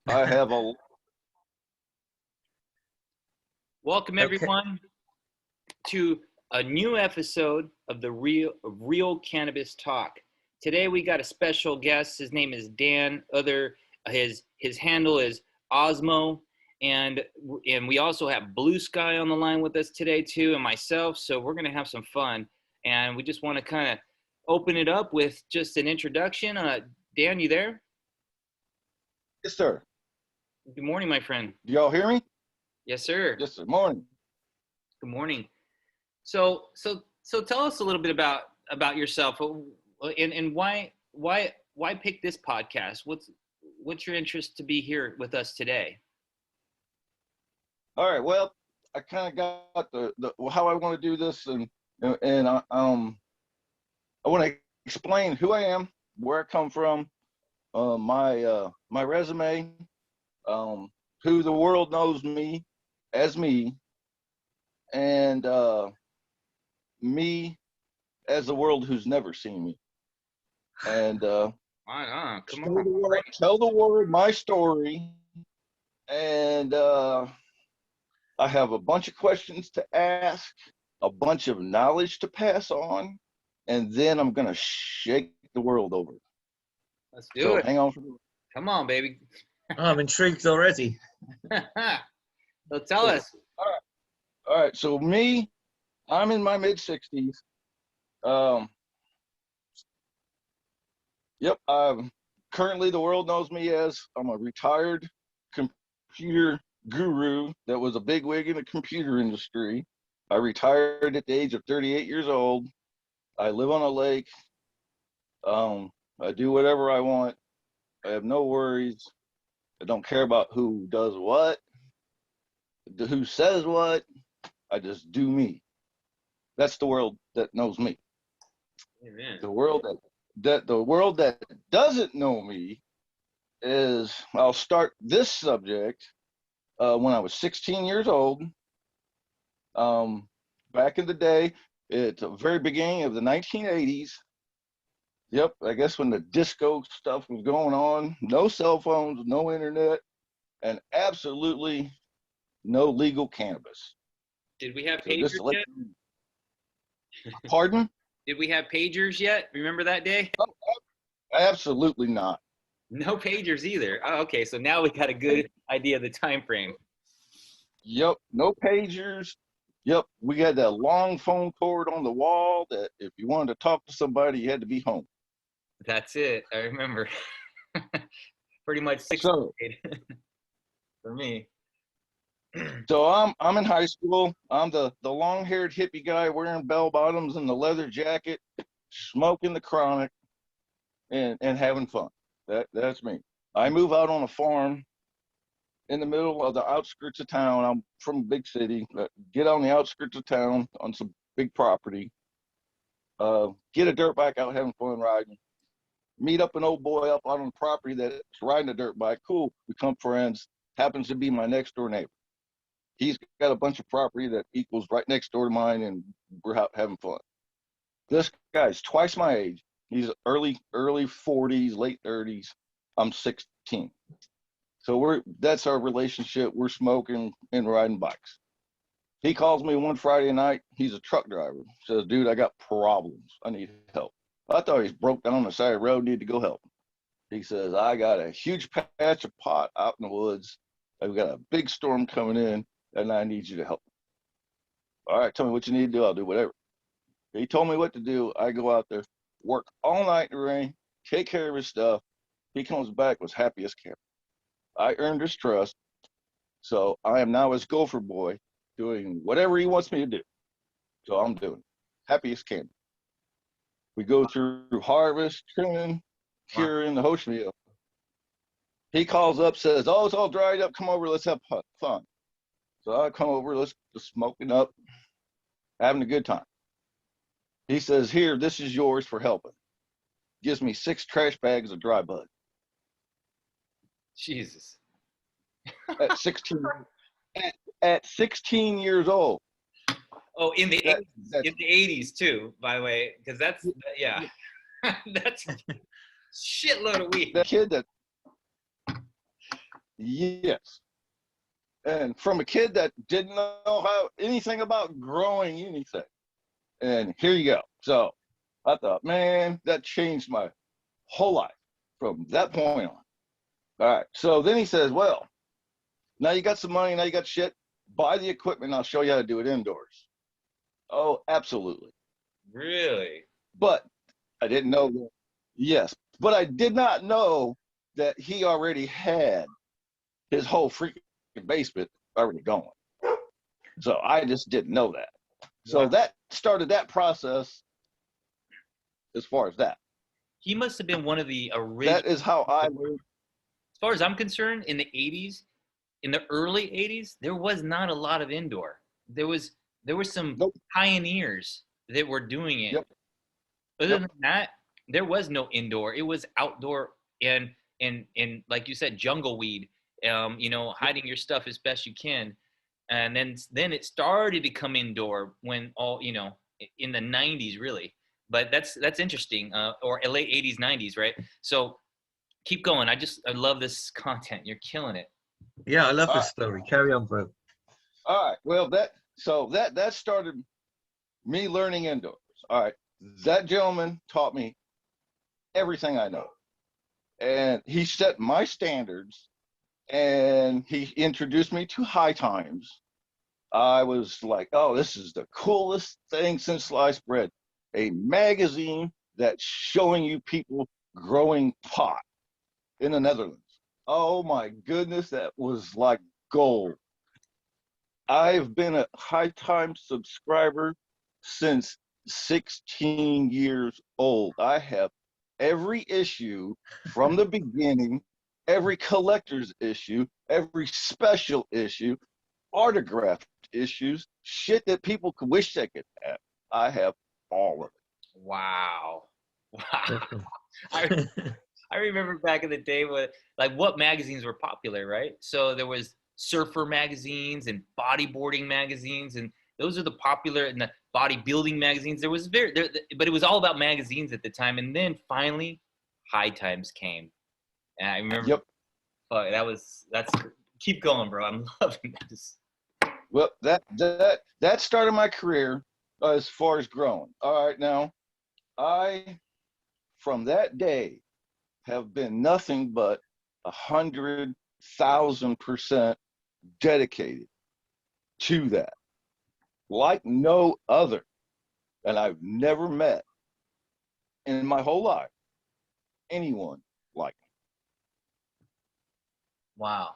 I have a Welcome Okay. everyone to a new episode of the Real Cannabis Talk. Today we got a special guest. His name is Dan. His handle is Osmo, and we also have Blue Sky on the line with us today too, and myself. So we're gonna have some fun, and we just want to kind of open it up with just an introduction. Dan, you there? yes, sir. Good morning, my friend. Do y'all hear me? Yes, sir. Yes, sir. Morning. Good morning. So tell us a little bit about yourself, and why pick this podcast? What's your interest to be here with us today? All right. Well, I kind of got the how I want to do this, and I want to explain who I am, where I come from, my resume, who the world knows me as me, and me as the world who's never seen me, and Right on, come tell on. tell the world my story, and I have a bunch of questions to ask, a bunch of knowledge to pass on, and then I'm gonna shake the world over. Let's do So it. hang on. Come on, baby. Oh, I'm intrigued already. So tell us. All right. So me, I'm in my mid-60s. Um, yep. Currently the world knows me as I'm a retired computer guru that was a bigwig in the computer industry. I retired at the age of 38 years old. I live on a lake. I do whatever I want. I have no worries. I don't care about who does what, who says what. I just do me. That's the world that knows me. Amen. The world that doesn't know me is, I'll start this subject when I was 16 years old. Back in the day, at the very beginning of the 1980s. Yep, I guess when the disco stuff was going on, no cell phones, no internet, and absolutely no legal cannabis. Did we have So just pagers to let yet? you, pardon? Did we have pagers yet? Remember that day? Absolutely not. No pagers either. Oh, okay, so now we got a good idea of the time frame. Yep, no pagers. Yep, we had that long phone cord on the wall that if you wanted to talk to somebody, you had to be home. That's it. I remember. Pretty much sixth So, grade for me. so I'm in high school. I'm the long-haired hippie guy wearing bell bottoms and the leather jacket, smoking the chronic, and having fun. That's me. I move out on a farm in the middle of the outskirts of town. I'm from a big city. Get on the outskirts of town on some big property. Get a dirt bike out having fun riding. Meet up an old boy up on the property that's riding a dirt bike. Cool, become friends. Happens to be my next door neighbor. He's got a bunch of property that equals right next door to mine, and we're out having fun. This guy's twice my age. He's early 40s, late 30s. I'm 16. So that's our relationship. We're smoking and riding bikes. He calls me one Friday night. He's a truck driver. Says, dude, I got problems. I need help. I thought he's broke down on the side of the road, need to go help him. He says, I got a huge patch of pot out in the woods. I've got a big storm coming in, and I need you to help. All right, tell me what you need to do. I'll do whatever. He told me what to do. I go out there, work all night in the rain, take care of his stuff. He comes back, was happy as can. I earned his trust. So I am now his gopher boy doing whatever he wants me to do. So I'm doing it. Happy as can. We go through harvest, trimming, curing, the whole spiel. He calls up, says, oh, it's all dried up. Come over, let's have fun. So I come over, let's just smoking up, having a good time. He says, here, this is yours for helping. Gives me 6 trash bags of dry bud. Jesus. At 16, at 16 years old. Oh, in the That- 80s, in the 80s too, by the way, because that's yeah, that's shitload of weed. That kid that Yes. And from a kid that didn't know how anything about growing anything. And here you go. So I thought, man, that changed my whole life from that point on. All right. So then he says, well, now you got some money, now you got shit, buy the equipment, and I'll show you how to do it indoors. Oh, absolutely. Really? But I didn't know that. Yes. But I did not know that he already had his whole freaking basement already going. So I just didn't know that. So Wow. that started that process as far as that. He must have been one of the original. That is how I learned. As far as I'm concerned, in the 80s, in the early 80s, there was not a lot of indoor. There were some Nope. pioneers that were doing it. Yep. Other Yep. than that, there was no indoor. It was outdoor and like you said, jungle weed. You know, hiding your stuff as best you can. And then it started to come indoor when all, you know, in the 90s really. But that's interesting. Or late 80s, 90s, right? So keep going. I love this content. You're killing it. Yeah, I love All this right. story. Carry on, bro. All right. Well, that started me learning indoors. All right. That gentleman taught me everything I know. And he set my standards and he introduced me to High Times. I was like, oh, this is the coolest thing since sliced bread. A magazine that's showing you people growing pot in the Netherlands. Oh my goodness, that was like gold. I've been a High Times subscriber since 16 years old. I have every issue from the beginning, every collector's issue, every special issue, autographed issues, shit that people could wish they could have. I have all of it. Wow. Wow. Awesome. I, I remember back in the day when, like, what magazines were popular, right? So there was surfer magazines and bodyboarding magazines, and those are the popular, and the bodybuilding magazines. There was but it was all about magazines at the time. And then finally, High Times came, and I remember, Yep. that's keep going, bro. I'm loving this. Well, that started my career as far as growing. All right, now I from that day have been nothing but 100,000% dedicated to that, like no other. And I've never met in my whole life anyone like me. Wow.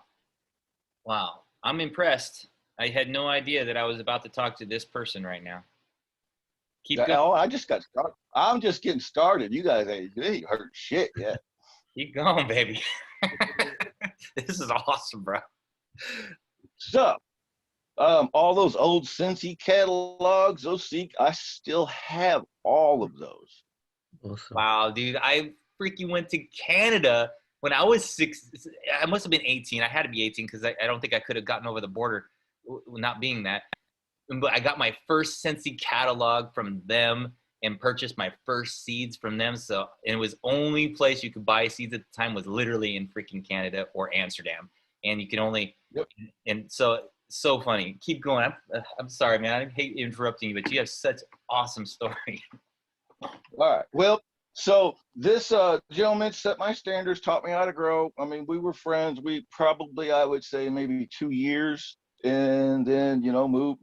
Wow. I'm impressed. I had no idea that I was about to talk to this person right now. Keep going. Oh, I just got started. I'm just getting started. You guys ain't heard shit yet. Keep going, baby. This is awesome, bro. So, all those old Cincy catalogs, I still have all of those. Awesome. Wow, dude. I freaking went to Canada when I was 6. I must have been 18. I had to be 18 because I don't think I could have gotten over the border not being that. But I got my first Scentsy catalog from them and purchased my first seeds from them. So, and it was only place you could buy seeds at the time was literally in freaking Canada or Amsterdam. And you can only, Yep. And so funny. Keep going. I'm sorry, man. I hate interrupting you, but you have such awesome story. All right. Well, so this gentleman set my standards, taught me how to grow. I mean, we were friends. We probably, I would say, maybe 2 years, and then move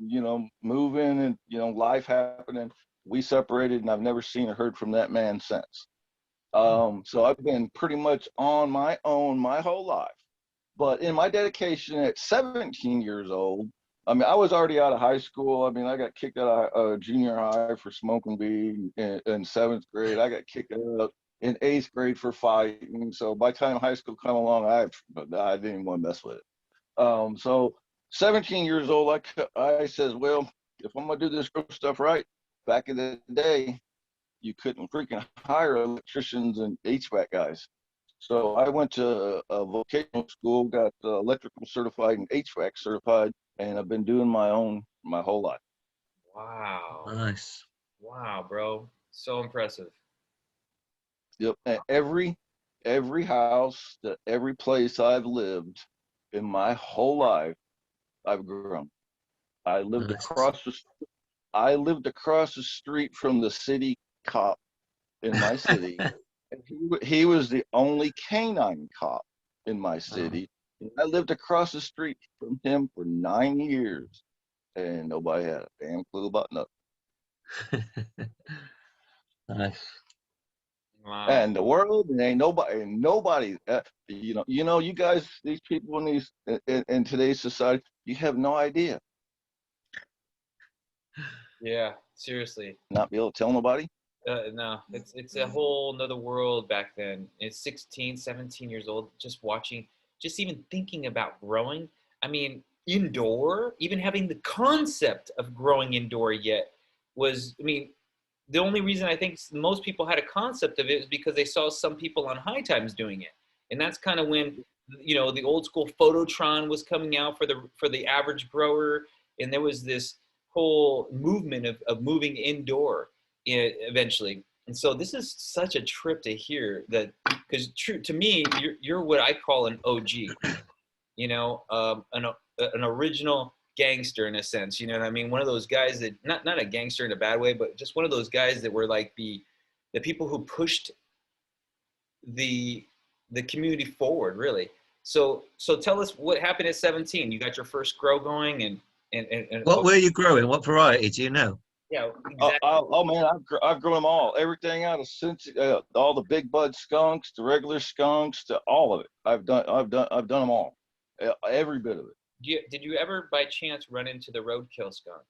in, and life happening. We separated, and I've never seen or heard from that man since. So I've been pretty much on my own my whole life. But in my dedication at 17 years old, I mean, I was already out of high school. I mean, I got kicked out of junior high for smoking weed in 7th grade. I got kicked out in 8th grade for fighting. So by the time high school come along, I didn't even want to mess with it. So 17 years old, I says, well, if I'm going to do this stuff right, back in the day, you couldn't freaking hire electricians and HVAC guys. So I went to a vocational school, got electrical certified and HVAC certified, and I've been doing my own my whole life. Wow. Nice. Wow, bro. So impressive. Yep. And every house, every place I've lived, in my whole life I've grown. I lived Nice. I lived across the street from the city cop in my city. And he was the only canine cop in my city. And I lived across the street from him for 9 years, and nobody had a damn clue about nothing. Nice. Wow. And the world, and ain't nobody. You guys, these people in in today's society, you have no idea. Yeah, seriously. Not be able to tell nobody. No, it's a whole nother world back then. It's 16, 17 years old, just watching, just even thinking about growing. I mean, indoor, even having the concept of growing indoor yet was, I mean, the only reason I think most people had a concept of it is because they saw some people on High Times doing it. And that's kind of when, the old school Phototron was coming out for the average grower. And there was this whole movement of moving indoor eventually. And so this is such a trip to hear that, because true to me, you're what I call an OG, an original gangster in a sense. You know what I mean? One of those guys that not a gangster in a bad way, but just one of those guys that were like the people who pushed the community forward, really. So tell us what happened at 17. You got your first grow going, and What were you growing? What variety do you know? yeah, exactly. Oh man, I've grown them all. Everything out of all the big bud skunks, the regular skunks, to all of it. I've done them all. Every bit of it. Did you ever by chance run into the roadkill skunk?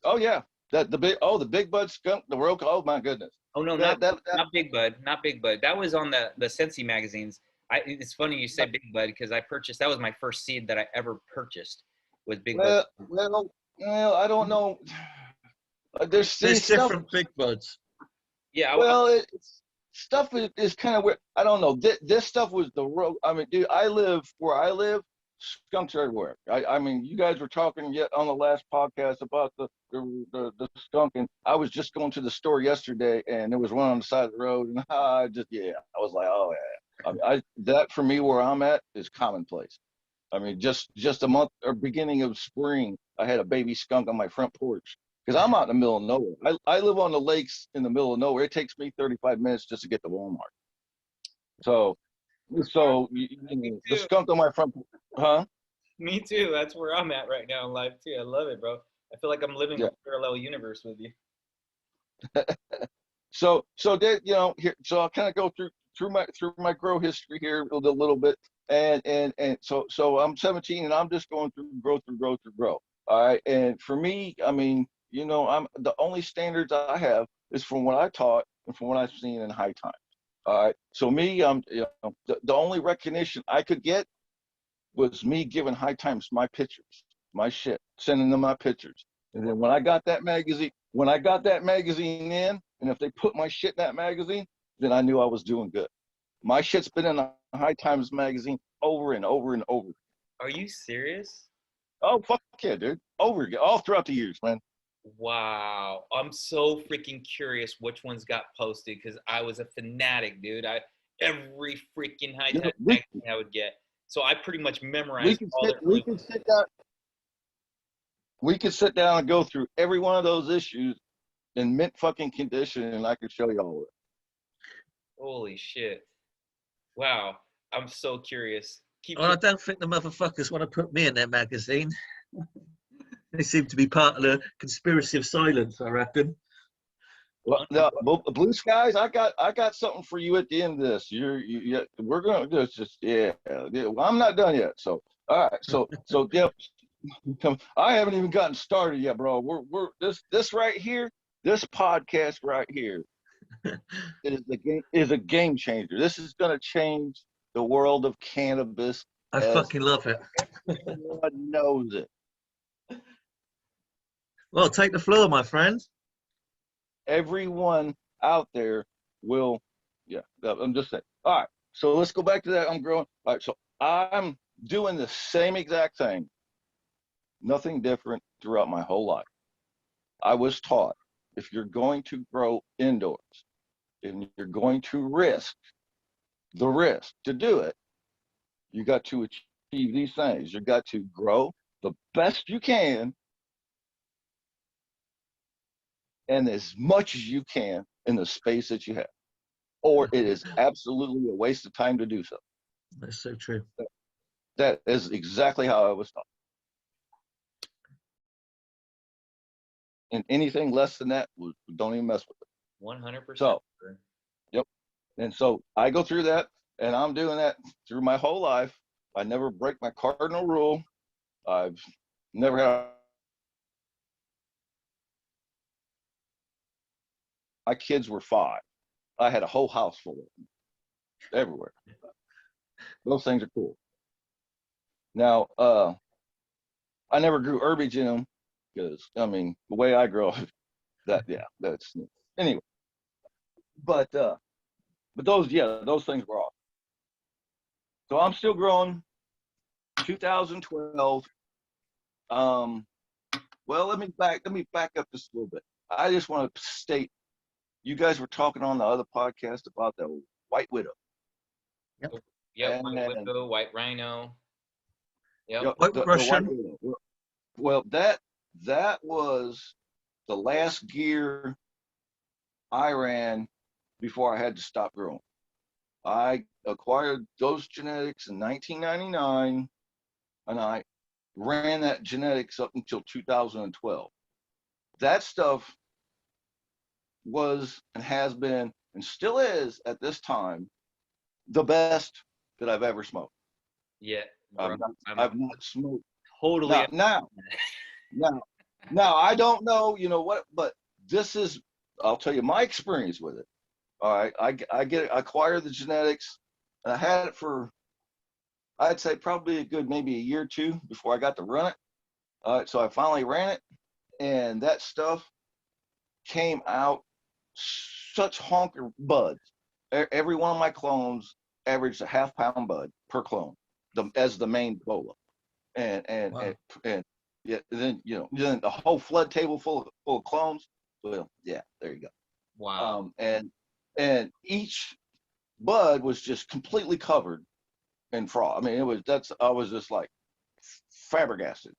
Oh yeah, the big bud skunk, the road. Oh my goodness. Oh no, That, that, that, not Big Bud, not Big Bud. That was on the Sensi magazines. It's funny you say Big Bud because that was my first seed that I ever purchased was Big Bud. well, I don't know. There's There's different big buds. Yeah. Stuff is kind of weird. I don't know. This stuff was the road. I mean, dude, where I live, skunks are everywhere. I mean, you guys were talking yet on the last podcast about the skunk, and I was just going to the store yesterday, and there was one on the side of the road, and I was like, oh yeah. I mean, that for me where I'm at is commonplace. I mean, just a month or beginning of spring, I had a baby skunk on my front porch because I'm out in the middle of nowhere. I live on the lakes in the middle of nowhere. It takes me 35 minutes just to get to Walmart. So the skunk on my front, huh? Me too. That's where I'm at right now in life too. I love it, bro. I feel like I'm living Yeah. a parallel universe with you. So so I'll kind of go through my grow history here a little bit, and so I'm 17 and I'm just going through grow. All right, and for me, I mean, I'm the only standards I have is from what I taught and from what I've seen in High Times. All right, so me, the only recognition I could get was me giving High Times my pictures, my shit, sending them my pictures. And then when I got that magazine in, and if they put my shit in that magazine, then I knew I was doing good. My shit's been in the High Times magazine over and over and over. Are you serious? Oh fuck yeah, dude! Over again, all throughout the years, man. Wow. I'm so freaking curious which ones got posted because I was a fanatic, dude. Every freaking High Times magazine I would get. So I pretty much memorized we can sit down and go through every one of those issues in mint fucking condition, and I could show you all of it. Holy shit. Wow. I'm so curious. Well, I don't think the motherfuckers want to put me in their magazine. They seem to be part of the conspiracy of silence, I reckon. Well, no, Blue Skies, I got something for you at the end of this. We're gonna do just Well, I'm not done yet. So all right, so yeah, I haven't even gotten started yet, bro. We're this right here, this podcast right here is a game changer. This is gonna change the world of cannabis. I fucking love it. Everyone knows it. Well, take the floor, my friend. Everyone out there will, yeah, I'm just saying. All right, so let's go back to that. I'm growing. All right, so I'm doing the same exact thing, nothing different throughout my whole life. I was taught if you're going to grow indoors and you're going to risk the risk to do it, you got to these things. You got to grow the best you can and as much as you can in the space that you have, or it is absolutely a waste of time to do so. That's so true. That is exactly how I was taught. And anything less than that, don't even mess with it. 100%. So, yep. And so I go through that, and I'm doing that through my whole life. I never break my cardinal rule. I've never had. My kids were 5. I had a whole house full of them everywhere. Those things are cool. Now, I never grew herbage in them because, I mean, the way I grow, that's anyway. But those things were awesome. So I'm still growing. 2012. Well, let me back up just a little bit. I just want to state, you guys were talking on the other podcast about the white widow. Yep, And white widow, white rhino. Yep. White the Russian. white widow. Well, that was the last gear I ran before I had to stop growing. I acquired those genetics in 1999, and I ran that genetics up until 2012. That stuff was and has been and still is at this time the best that I've ever smoked. Yeah. I've not smoked. Totally. Now, I don't know, what, but this is, I'll tell you my experience with it. All right, I acquired the genetics, and I had it for, I'd say probably a good maybe a year or two before I got to run it. All right, so I finally ran it, and that stuff came out such honker buds. Every one of my clones averaged a half-pound bud per clone, as the main bola, and Wow. and yeah, then then the whole flood table full of clones. Well, yeah, there you go. Wow. And each bud was just completely covered in frost. I mean, I was just like flabbergasted.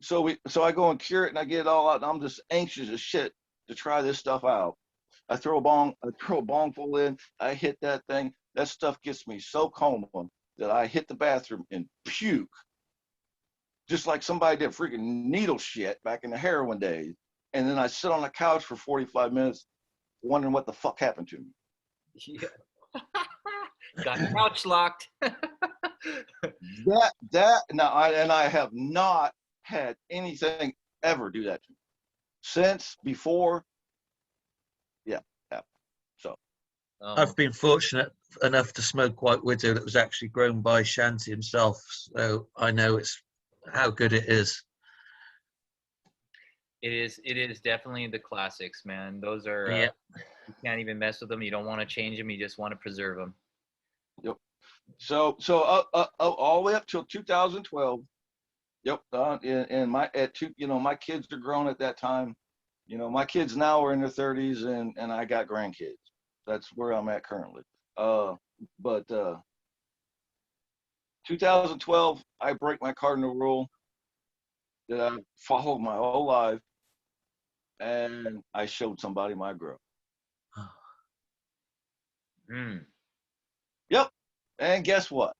So I go and cure it, and I get it all out, and I'm just anxious as shit to try this stuff out. I throw a bong full in. I hit that thing. That stuff gets me so coma that I hit the bathroom and puke, just like somebody did freaking needle shit back in the heroin days. And then I sit on the couch for 45 minutes, wondering what the fuck happened to me. Yeah. Got couch locked. I have not had anything ever do that to me since before. Yeah. So I've been fortunate enough to smoke White Widow that was actually grown by Shanti himself, so I know it's how good it is. It is definitely the classics, man. Those are Yeah. you can't even mess with them. You don't want to change them. You just want to preserve them. Yep. So all the way up till 2012. Yep. And my kids are grown at that time. My kids now are in their 30s, and I got grandkids. That's where I'm at currently. But 2012, I break my cardinal rule that I followed my whole life, and I showed somebody my grow. Yep. And guess what?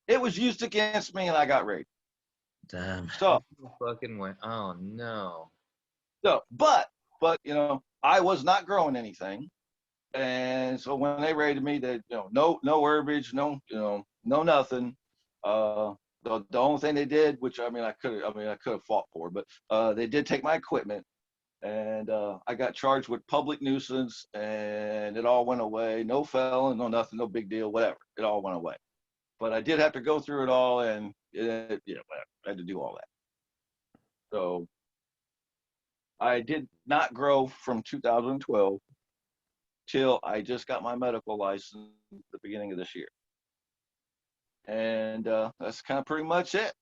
It was used against me, and I got raped. Damn. So fucking went. Oh no. So, but I was not growing anything, and so when they raided me, they no herbage, no nothing. The only thing they did, which I could have fought for, but they did take my equipment, and I got charged with public nuisance, and it all went away. No felon, no nothing, no big deal, whatever. It all went away. But I did have to go through it all, and whatever. I had to do all that. So I did not grow from 2012 till I just got my medical license at the beginning of this year. And that's kind of pretty much it.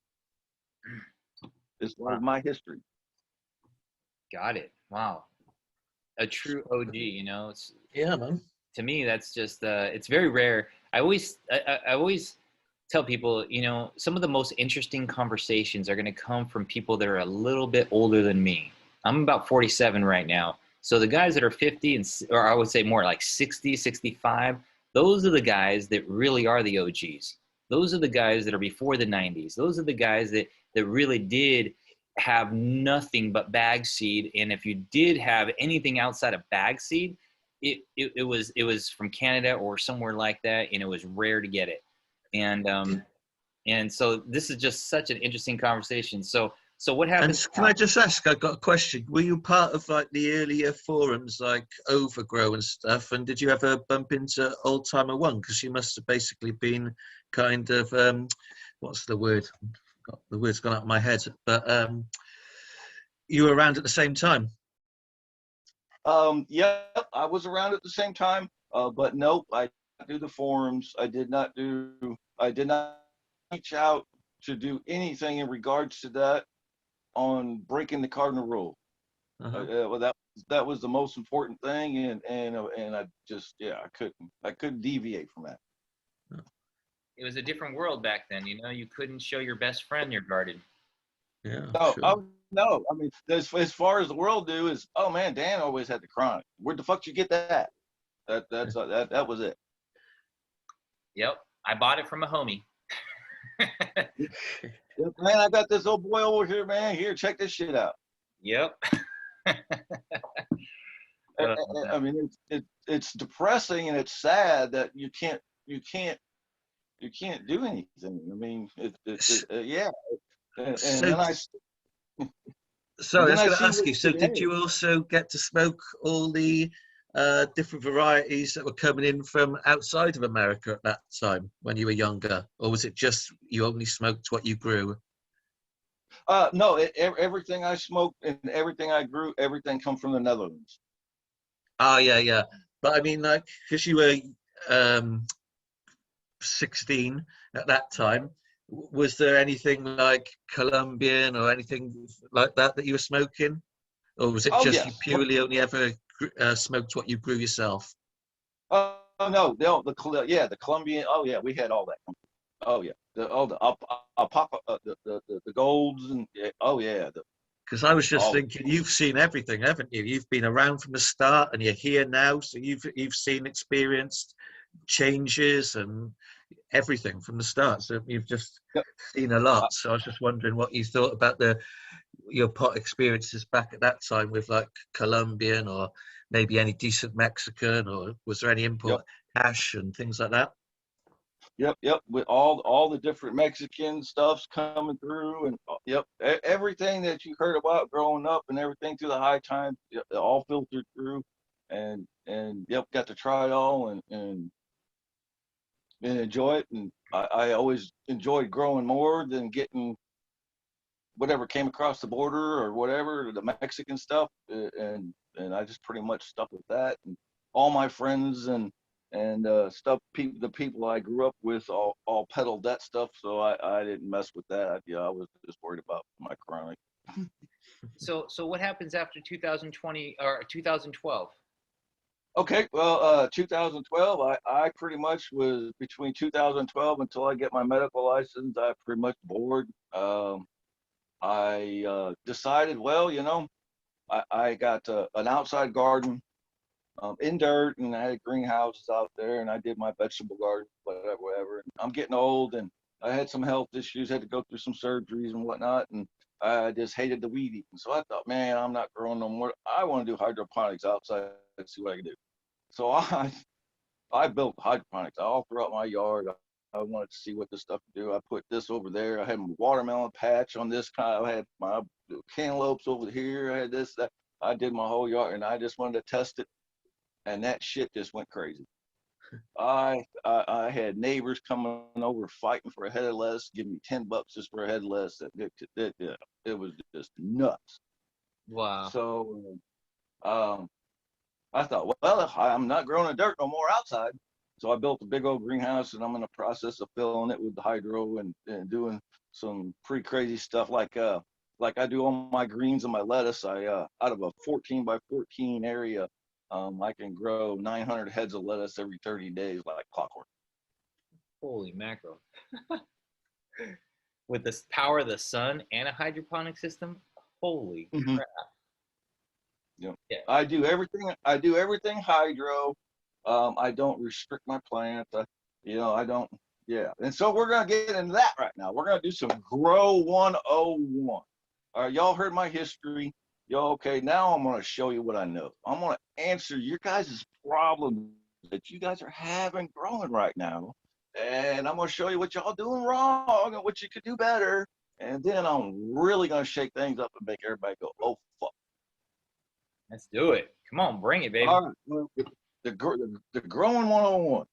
This was my history. Got it. Wow. A true OG, It's Yeah, man. to me that's just it's very rare. I always tell people, some of the most interesting conversations are going to come from people that are a little bit older than me. I'm about 47 right now. So the guys that are 50 or I would say more like 60, 65, those are the guys that really are the OGs. Those are the guys that are before the 90s. Those are the guys that really did have nothing but bag seed. And if you did have anything outside of bag seed, it was from Canada or somewhere like that, and it was rare to get it. And so this is just such an interesting conversation. So what happens Can now? I just ask? I got a question. Were you part of like the earlier forums, like Overgrow and stuff? And did you ever bump into Old Timer One? Because you must have basically been kind of what's the word? The word's gone out of my head. But you were around at the same time. Yeah, I was around at the same time, but nope, I did not do the forums. I did not reach out to do anything in regards to that on breaking the cardinal rule. Uh-huh. Well, that was the most important thing, and I just, yeah, I couldn't deviate from that. It was a different world back then. You couldn't show your best friend your garden. Yeah, No, sure. no, I mean, as far as the world knew is, oh man, Dan always had the chronic. Where the fuck did you get that? That was it. Yep, I bought it from a homie. Yeah, man, I got this old boy over here, man. Here, check this shit out. Yep. I mean, it's depressing and it's sad that you can't do anything. I mean, yeah. And So, then and sorry, I then was I going to see ask what you. So, did today. you also get to smoke all the different varieties that were coming in from outside of America at that time when you were younger, or was it just you only smoked what you grew? No, everything I smoked and everything I grew, everything come from the Netherlands. Oh, yeah, yeah. But I mean, like, because you were um, 16 at that time, was there anything like Colombian or anything like that you were smoking? Or was it Oh just you yes. purely only ever smoked what you grew yourself? No, the Colombian. Oh yeah, we had all that. Oh yeah, the golds and yeah, oh yeah, Because I was just all thinking, you've seen everything, haven't you? You've been around from the start, and you're here now, so you've seen, experienced changes and everything from the start. So you've just yep. seen a Uh, lot. So I was just wondering what you thought about your pot experiences back at that time with like Colombian or maybe any decent Mexican, or was there any yep. import hash and things like that? Yep. With all the different Mexican stuffs coming through, and yep, everything that you heard about growing up and everything through the high times, yep, it all filtered through, and yep, got to try it all and enjoy it. And I always enjoyed growing more than getting whatever came across the border or whatever, the Mexican stuff, and I just pretty much stuck with that. And all my friends and the people I grew up with all peddled that stuff, so I didn't mess with that. I was just worried about my chronic. So what happens after 2020 or 2012? Okay, well, 2012, I pretty much was between 2012 until I get my medical license. I pretty much bored. I decided, well, I got an outside garden in dirt, and I had greenhouses out there, and I did my vegetable garden, whatever. And I'm getting old, and I had some health issues, had to go through some surgeries and whatnot, and I just hated the weed eating. So I thought, man, I'm not growing no more. I want to do hydroponics outside and see what I can do. So I built hydroponics all throughout my yard. I wanted to see what this stuff could do. I put this over there. I had my watermelon patch on this kind. I had my cantaloupes over here. I had this, that. I did my whole yard, and I just wanted to test it. And that shit just went crazy. I had neighbors coming over fighting for a head of lettuce, giving me $10 just for a head of lettuce. It was just nuts. Wow. So I thought, well, I'm not growing in dirt no more outside. So I built a big old greenhouse, and I'm in the process of filling it with the hydro and doing some pretty crazy stuff like I do on my greens and my lettuce. I out of a 14 by 14 area, I can grow 900 heads of lettuce every 30 days like clockwork. Holy mackerel. With the power of the sun and a hydroponic system, holy Mhm. crap. Yep. Yeah. I do everything hydro. I don't restrict my plants. I don't. Yeah. And so we're gonna get into that right now. We're gonna do some Grow 101. All right, y'all heard my history. Y'all okay? Now I'm gonna show you what I know. I'm gonna answer your guys' problems that you guys are having growing right now, and I'm gonna show you what y'all doing wrong and what you could do better. And then I'm really gonna shake things up and make everybody go, "Oh fuck." Let's do it. Come on, bring it, baby. All right, well, the growing 101.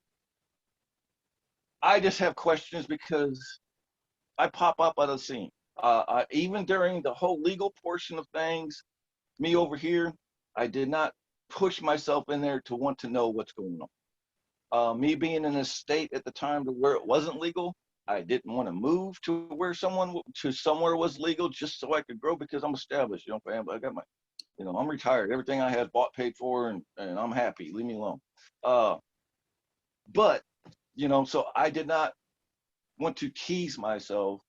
I just have questions because I pop up at a scene. Even during the whole legal portion of things, me over here, I did not push myself in there to want to know what's going on. Me being in a state at the time to where it wasn't legal, I didn't want to move to where somewhere was legal just so I could grow because I'm established. I got my, I'm retired. Everything I had bought, paid for, and I'm happy. Leave me alone. But so I did not want to tease myself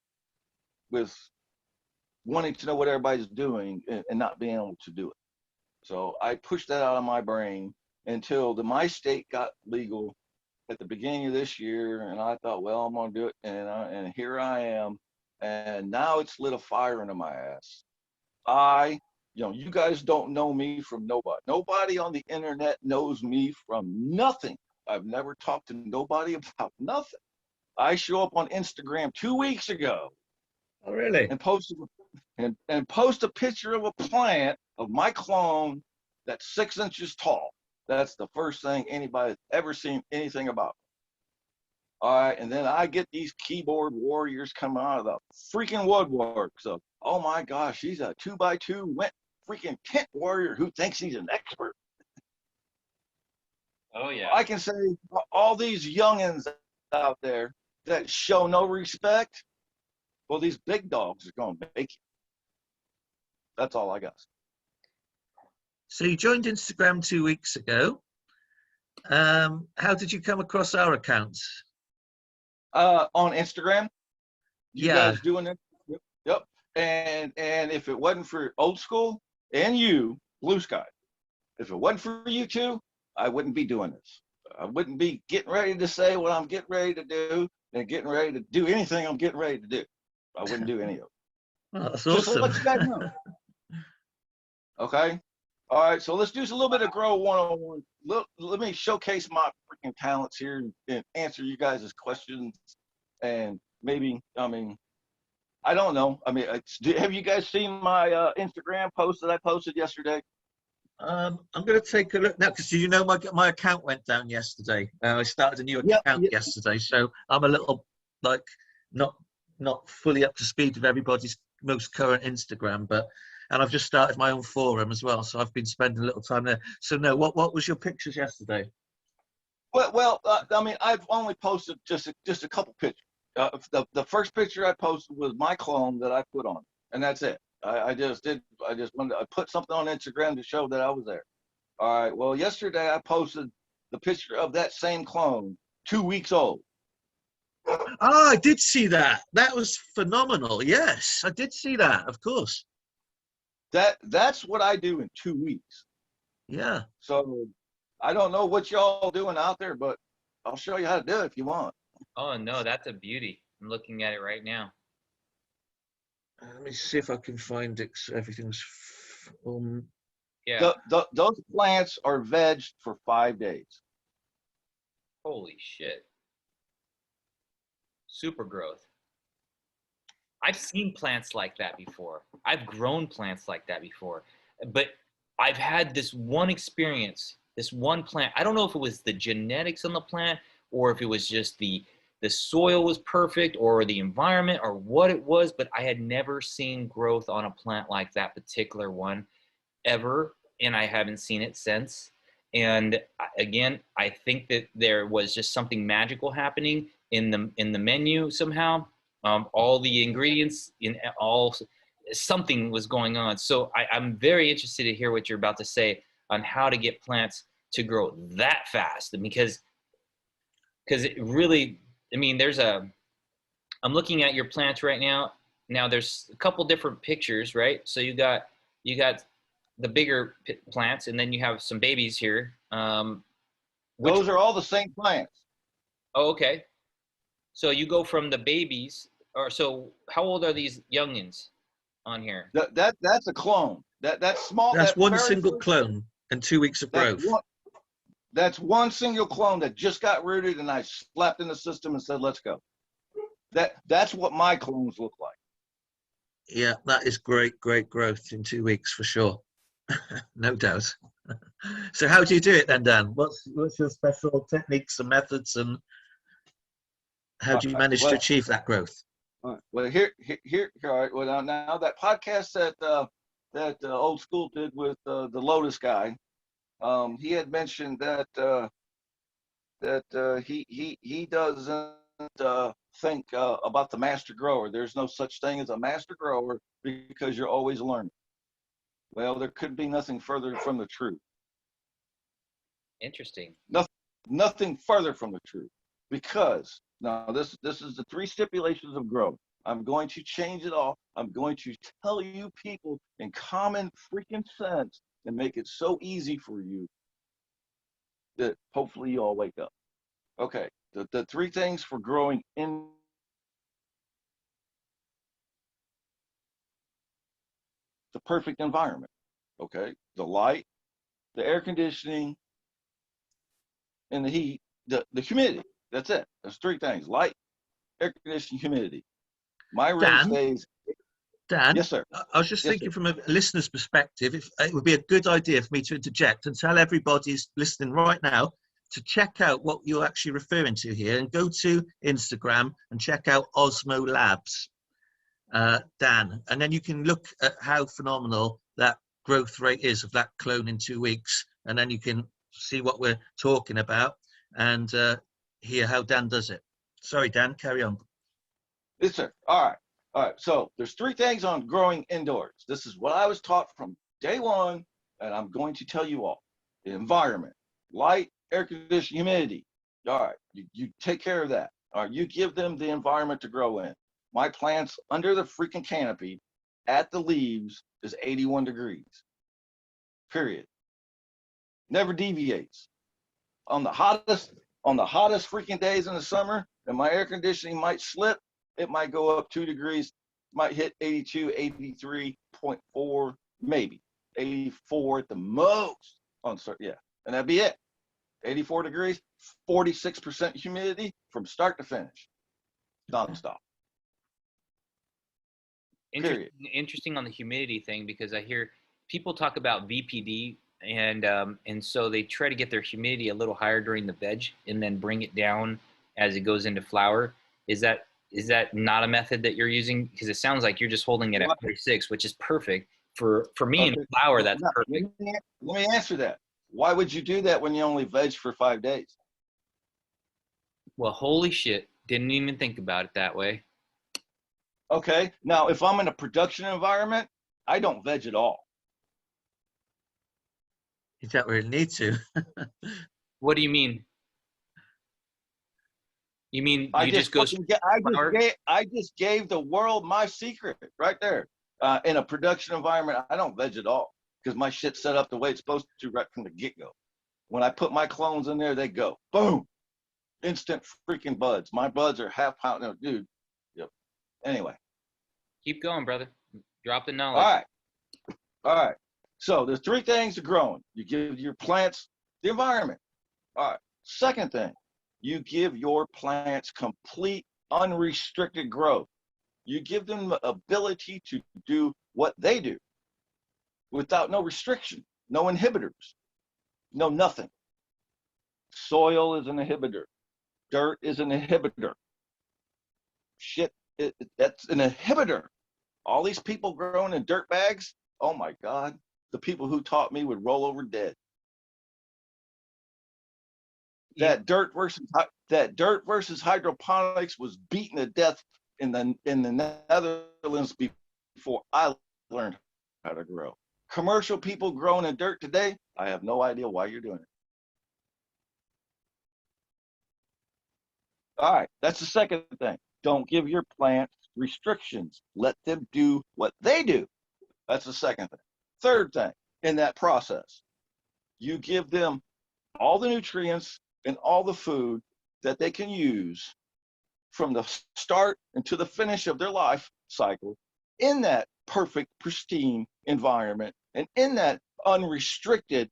with wanting to know what everybody's doing and not being able to do it. So I pushed that out of my brain until my state got legal at the beginning of this year, and I thought, well, I'm gonna do it, and here I am, and now it's lit a fire into my ass. You guys don't know me from nobody. Nobody on the internet knows me from nothing. I've never talked to nobody about nothing. I show up on Instagram 2 weeks ago Oh, really? and post a picture of a plant of my clone that's 6 inches tall. That's the first thing anybody's ever seen anything about. All right, and then I get these keyboard warriors coming out of the freaking woodworks of, oh my gosh, he's a 2x2 wet freaking tent warrior who thinks he's an expert. Oh, yeah. I can say all these youngins out there that show no respect, well, these big dogs are going to make you. That's all I got. So you joined Instagram 2 weeks ago. How did you come across our accounts? On Instagram, you Yeah. guys doing it? Yep. And if it wasn't for old school and you, Blue Sky, if it wasn't for you two, I wouldn't be doing this. I wouldn't be getting ready to say what I'm getting ready to do and getting ready to do anything I'm getting ready to do. I wouldn't do any of it. Oh, that's Just awesome. to let you guys know. Okay. All right. So let's do a little bit of Grow 101. Let me showcase my freaking talents here and answer you guys' questions. And maybe, I don't know. Have you guys seen my Instagram post that I posted yesterday? I'm going to take a look now because you know my account went down yesterday. I started a new account yesterday, so I'm a little like not fully up to speed with everybody's most current Instagram, and I've just started my own forum as well, so I've been spending a little time there. So no, what was your pictures yesterday? Well, I've only posted just a couple pictures. The first picture I posted was my clone that I put on, and that's it. I just wanted to put something on Instagram to show that I was there. All right. Well, yesterday I posted the picture of that same clone, 2 weeks old. Oh, I did see that. That was phenomenal. Yes, I did see that. Of course. That's what I do in 2 weeks. Yeah. So I don't know what y'all doing out there, but I'll show you how to do it if you want. Oh, no, that's a beauty. I'm looking at it right now. Let me see if I can find it. Everything's yeah. Those plants are vegged for 5 days. Holy shit. Super growth. I've seen plants like that before. I've grown plants like that before. But I've had this one experience, this one plant. I don't know if it was the genetics on the plant or if it was just the soil was perfect or the environment or what it was, but I had never seen growth on a plant like that particular one ever, and I haven't seen it since. And again, I think that there was just something magical happening in the menu somehow. All the ingredients something was going on. So I'm very interested to hear what you're about to say on how to get plants to grow that fast, because it really, I mean, I'm looking at your plants right now. Now there's a couple different pictures, right? So you got the bigger plants, and then you have some babies here. Which, Those are all the same plants. oh, okay. So you go from the babies, or so how old are these youngins on here? That's a clone. That's small. That's That one very single first, clone and 2 weeks of that's growth. one. That's one single clone that just got rooted, and I slapped in the system and said, "Let's go." That's what my clones look like. Yeah, that is great growth in 2 weeks for sure. No doubt. So how do you do it then, Dan? What's your special techniques and methods, and how do you manage to Well, achieve that growth? well, all right. Well, now that podcast that old school did with the Lotus guy, he had mentioned that he doesn't think about the master grower. There's no such thing as a master grower because you're always learning. Well, there could be nothing further from the truth. Interesting. Nothing further from the truth. Because now this is the 3 stipulations of growth. I'm going to change it all. I'm going to tell you people in common freaking sense and make it so easy for you that hopefully you all wake up. Okay, the 3 things for growing in the perfect environment. Okay, the light, the air conditioning, and the heat, the humidity. That's it. There's 3 things: light, air conditioning, humidity. My room Dan, stays. Dan, Yes, sir. I was just Yes, thinking sir. from a listener's perspective, if it would be a good idea for me to interject and tell everybody who's listening right now to check out what you're actually referring to here and go to Instagram and check out Osmo Labs, Dan, and then you can look at how phenomenal that growth rate is of that clone in 2 weeks, and then you can see what we're talking about and hear how Dan does it. Sorry, Dan, carry on. Yes, sir. All right. All right. So there's 3 things on growing indoors. This is what I was taught from day one, and I'm going to tell you all. The environment, light, air conditioning, humidity. All right. You take care of that. All right. You give them the environment to grow in. My plants under the freaking canopy at the leaves is 81 degrees. Period. Never deviates. On the hottest freaking days in the summer, and my air conditioning might slip, it might go up 2 degrees, might hit 82, 83.4, maybe 84 at the most on certain, yeah, and that'd be it. 84 degrees, 46% humidity from start to finish, nonstop. Period. Interesting on the humidity thing, because I hear people talk about VPD, and so they try to get their humidity a little higher during the veg and then bring it down as it goes into flower. Is that not a method that you're using? Because it sounds like you're just holding it at 46, which is perfect for me in flower. That's perfect. Let me answer that. Why would you do that when you only veg for 5 days? Well, holy shit, didn't even think about it that way. Okay, now if I'm in a production environment, I don't veg at all. You don't really need to. What do you mean? You mean I you just just go I just gave the world my secret right there. In a production environment, I don't veg at all because my shit's set up the way it's supposed to right from the get-go. When I put my clones in there, they go boom, instant freaking buds. My buds are half pound, no, dude. Yep. Anyway. Keep going, brother. Drop the knowledge. All right. So there's 3 things to growing. You give your plants the environment. All right. Second thing, you give your plants complete unrestricted growth. You give them the ability to do what they do without no restriction, no inhibitors, no nothing. Soil is an inhibitor. Dirt is an inhibitor. Shit, that's an inhibitor. All these people growing in dirt bags, oh my God, the people who taught me would roll over dead. That dirt versus hydroponics was beaten to death in the Netherlands before I learned how to grow. Commercial people growing in dirt today, I have no idea why you're doing it. All right, that's the second thing. Don't give your plants restrictions. Let them do what they do. That's the second thing. Third thing in that process, you give them all the nutrients and all the food that they can use from the start into the finish of their life cycle in that perfect, pristine environment and in that unrestricted,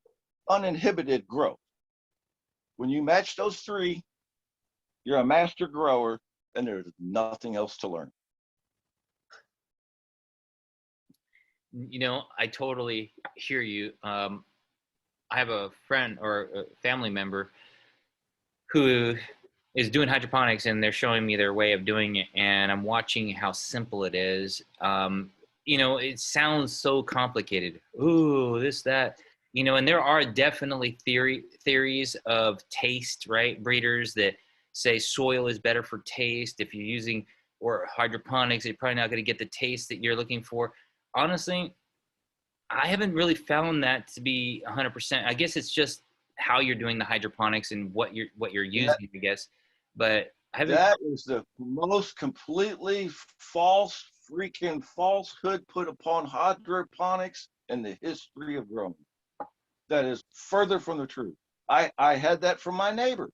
uninhibited growth. When you match those three, you're a master grower and there's nothing else to learn. You know, I totally hear you. I have a friend or a family member who is doing hydroponics, and they're showing me their way of doing it, and I'm watching how simple it is. You know, it sounds so complicated. Ooh, this, that, you know, and there are definitely theories of taste, right? Breeders that say soil is better for taste. If you're using or hydroponics, you're probably not going to get the taste that you're looking for. Honestly, I haven't really found that to be 100%. I guess it's just how you're doing the hydroponics and what you're using, I guess. But I haven't. That is the most completely false, freaking falsehood put upon hydroponics in the history of growing. That is further from the truth. I had that from my neighbors.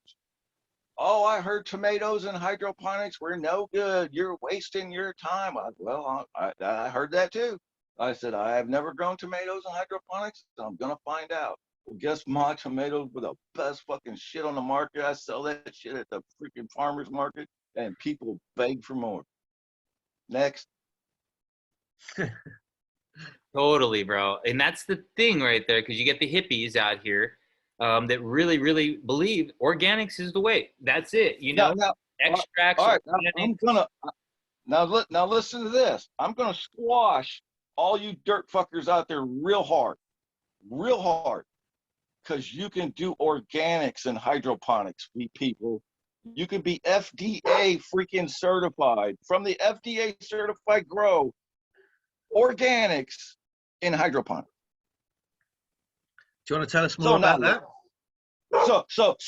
Oh, I heard tomatoes and hydroponics were no good. You're wasting your time. I heard that too. I said, I have never grown tomatoes in hydroponics, so I'm going to find out. Well, guess my tomatoes were the best fucking shit on the market. I sell that shit at the freaking farmer's market, and people beg for more. Next. Totally, bro. And that's the thing right there, because you get the hippies out here that really, really believe organics is the way. That's it. You know, extracts. All right, now listen to this. I'm gonna squash all you dirt fuckers out there real hard, because you can do organics and hydroponics, people. You can be FDA freaking certified from the FDA certified grow organics in hydroponics. Do you want to tell us more about that?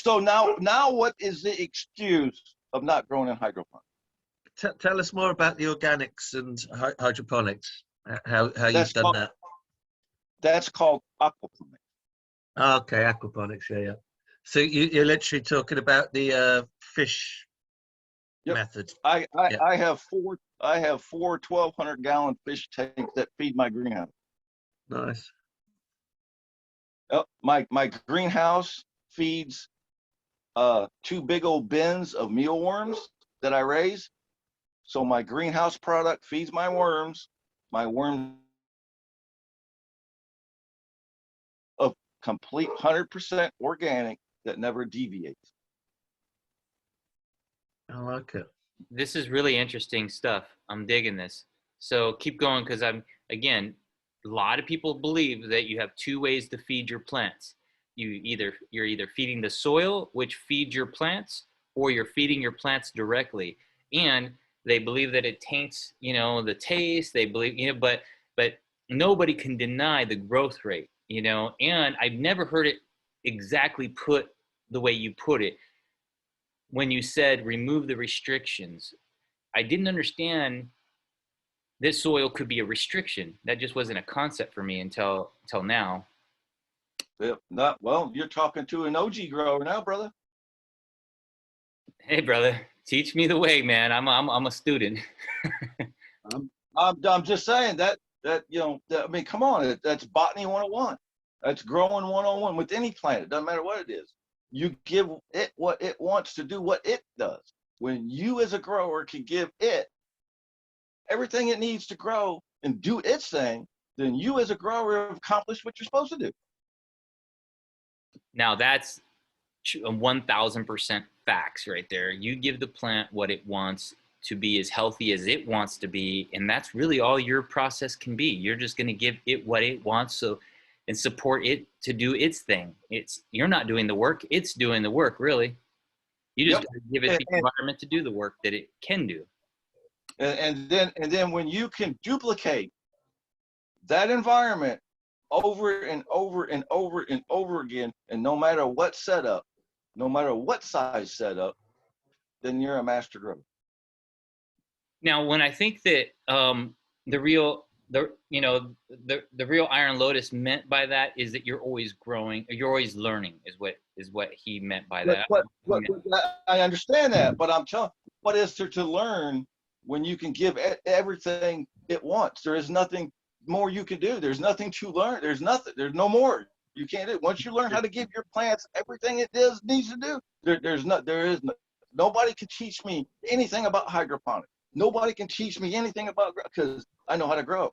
So now what is the excuse of not growing in hydroponics? Tell us more about the organics and hydroponics. How you've done that? That's called aquaponics. Oh, okay, aquaponics. Yeah. So you're literally talking about the fish method. I have four 1,200-gallon fish tanks that feed my greenhouse. Nice. Oh, my greenhouse feeds 2 big old bins of mealworms that I raise. So my greenhouse product feeds my worms. My worms of complete 100% organic that never deviates. I like it. This is really interesting stuff. I'm digging this. So keep going, because again, a lot of people believe that you have 2 ways to feed your plants. You're either feeding the soil, which feeds your plants, or you're feeding your plants directly. And they believe that it taints, you know, the taste. They believe, you know, but nobody can deny the growth rate, you know. And I've never heard it exactly put the way you put it. When you said remove the restrictions, I didn't understand this soil could be a restriction. That just wasn't a concept for me until now. Well, you're talking to an OG grower now, brother. Hey, brother, teach me the way, man. I'm a student. I'm just saying that you know, I mean, come on, that's botany 101. That's growing 101 with any plant. It doesn't matter what it is. You give it what it wants to do, what it does. When you as a grower can give it everything it needs to grow and do its thing, then you as a grower have accomplished what you're supposed to do. Now that's 1,000% facts right there. You give the plant what it wants to be, as healthy as it wants to be, and that's really all your process can be. You're just going to give it what it wants, and support it to do its thing. You're not doing the work; it's doing the work. Really, you just give it the environment to do the work that it can do. And then when you can duplicate that environment over and over and over and over again, and no matter what setup, no matter what size setup, then you're a master grower. Now, when I think that the real Iron Lotus meant by that is that you're always growing, or you're always learning, is what he meant by that. I understand that, but I'm telling, what is there to learn when you can give everything it wants? There is nothing more you can do. There's nothing to learn. There's nothing. There's no more you can't do. Once you learn how to give your plants everything it needs to do, nobody can teach me anything about hydroponics. Nobody can teach me anything about, because I know how to grow.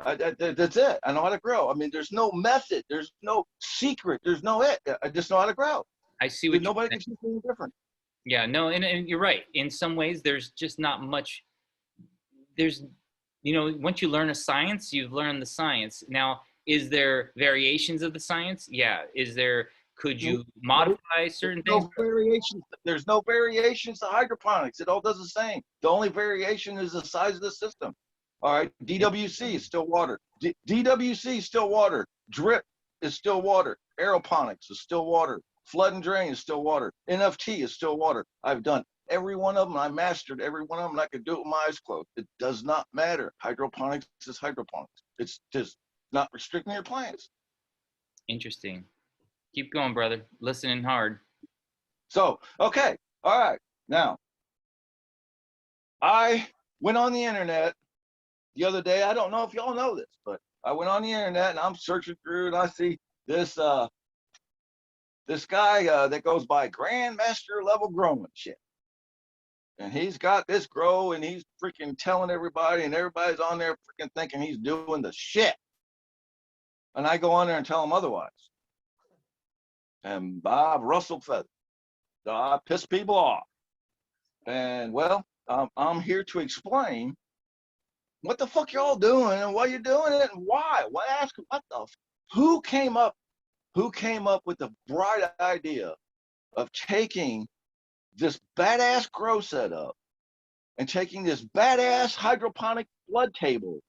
That's it. I know how to grow. I mean, there's no method. There's no secret. There's no it. I just know how to grow. I see what nobody can teach me any different. Yeah, no, and you're right. In some ways, there's just not much. There's, once you learn a science, you've learned the science. Now, is there variations of the science? Yeah. Could you modify certain things? There's no variations to hydroponics. It all does the same. The only variation is the size of the system. All right, DWC is still water. DWC is still water. Drip is still water. Aeroponics is still water. Flood and drain is still water. NFT is still water. I've done every one of them. I mastered every one of them. And I could do it with my eyes closed. It does not matter. Hydroponics is hydroponics. It's just not restricting your plants. Interesting. Keep going, brother. Listening hard. So, okay. All right. Now, I went on the internet the other day. I don't know if y'all know this, but I went on the internet and I'm searching through and I see this this guy that goes by Grandmaster Level Growing shit. And he's got this grow and he's freaking telling everybody, and everybody's on there freaking thinking he's doing the shit. And I go on there and tell them otherwise. And Bob Russell Feather, I piss people off. And well, I'm here to explain what the fuck y'all doing and why you're doing it and why. Who came up with the bright idea of taking this badass grow setup and taking this badass hydroponic flood table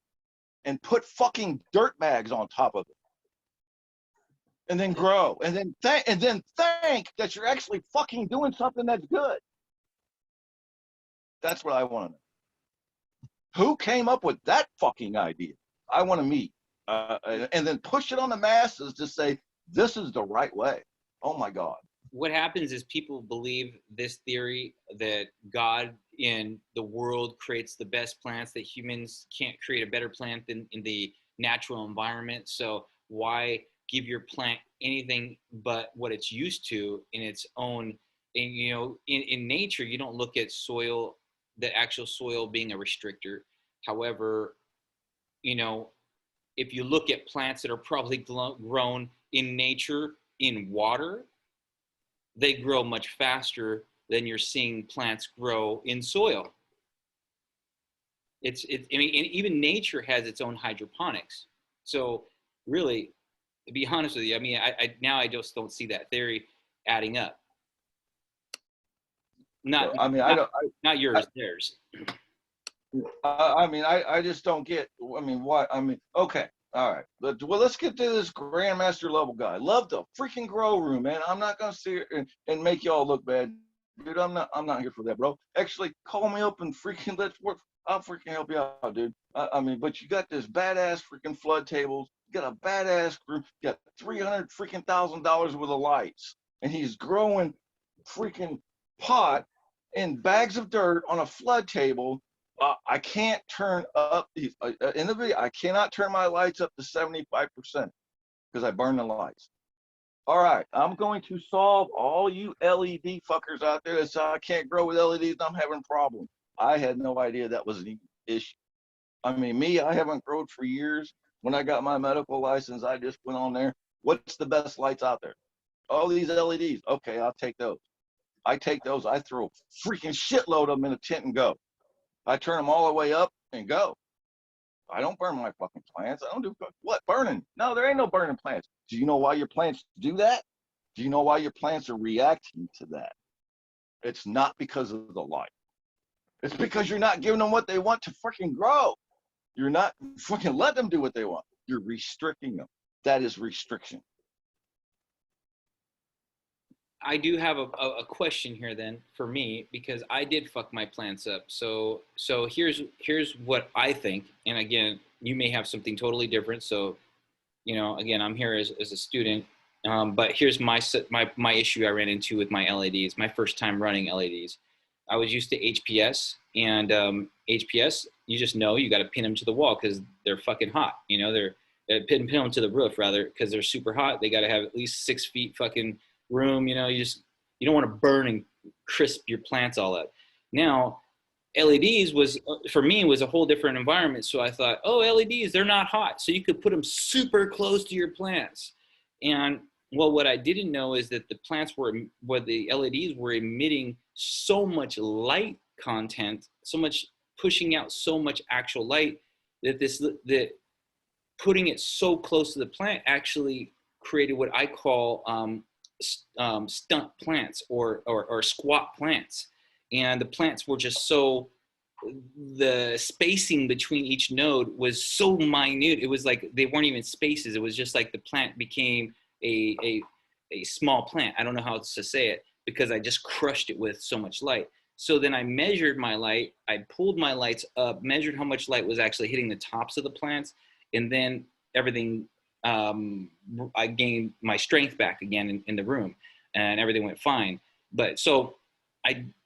and put fucking dirt bags on top of it? And then grow, and then think that you're actually fucking doing something that's good. That's what I want to know. Who came up with that fucking idea? I want to meet, and then push it on the masses to say this is the right way. Oh my God. What happens is people believe this theory that God in the world creates the best plants, that humans can't create a better plant than in the natural environment. So why give your plant anything but what it's used to in its own? And in nature, you don't look at soil, the actual soil being a restrictor. However, if you look at plants that are probably grown in nature in water, they grow much faster than you're seeing plants grow in soil. I mean, even nature has its own hydroponics. So really, to be honest with you, I mean, I just don't see that theory adding up. Not yours, theirs. I mean, I just don't get. I mean, what? I mean, okay, all right. Well, let's get to this Grandmaster level guy. Love the freaking grow room, man. I'm not gonna sit here and make y'all look bad, dude. I'm not here for that, bro. Actually, call me up and freaking let's work. I'll freaking help you out, dude. I mean, but you got this badass freaking flood tables. You got a badass group. You got $300,000 worth of lights, and he's growing freaking pot in bags of dirt on a flood table. I can't turn up in the video. I cannot turn my lights up to 75% because I burn the lights. All right, I'm going to solve all you LED fuckers out there that say I can't grow with LEDs. I'm having problems. I had no idea that was an issue. I mean, I haven't grown for years. When I got my medical license, I just went on there. What's the best lights out there? All these LEDs. Okay, I'll take those. I take those. I throw a freaking shitload of them in a tent and go. I turn them all the way up and go. I don't burn my fucking plants. I don't do what burning. No, there ain't no burning plants. Do you know why your plants do that? Do you know why your plants are reacting to that? It's not because of the light. It's because you're not giving them what they want to freaking grow. You're not freaking let them do what they want. You're restricting them. That is restriction. I do have a question here then for me because I did fuck my plants up. So here's what I think, and again, you may have something totally different. So again, I'm here as a student, but here's my issue I ran into with my LEDs. My first time running LEDs, I was used to HPS, and HPS, you just know you got to pin them to the wall because they're fucking hot. Pin them to the roof rather because they're super hot. They got to have at least 6 feet fucking room. You don't want to burn and crisp your plants all up. Now LEDs was for me was a whole different environment. So I thought, oh, LEDs, they're not hot. So you could put them super close to your plants. And well, what I didn't know is that the LEDs were emitting so much light content, so much pushing out so much actual light that putting it so close to the plant actually created what I call stunt plants or squat plants. And the plants were just the spacing between each node was so minute. It was like they weren't even spaces. It was just like the plant became a small plant. I don't know how else to say it because I just crushed it with so much light. So then I measured my light. I pulled my lights up, measured how much light was actually hitting the tops of the plants, and then everything. I gained my strength back again in the room, and everything went fine. But so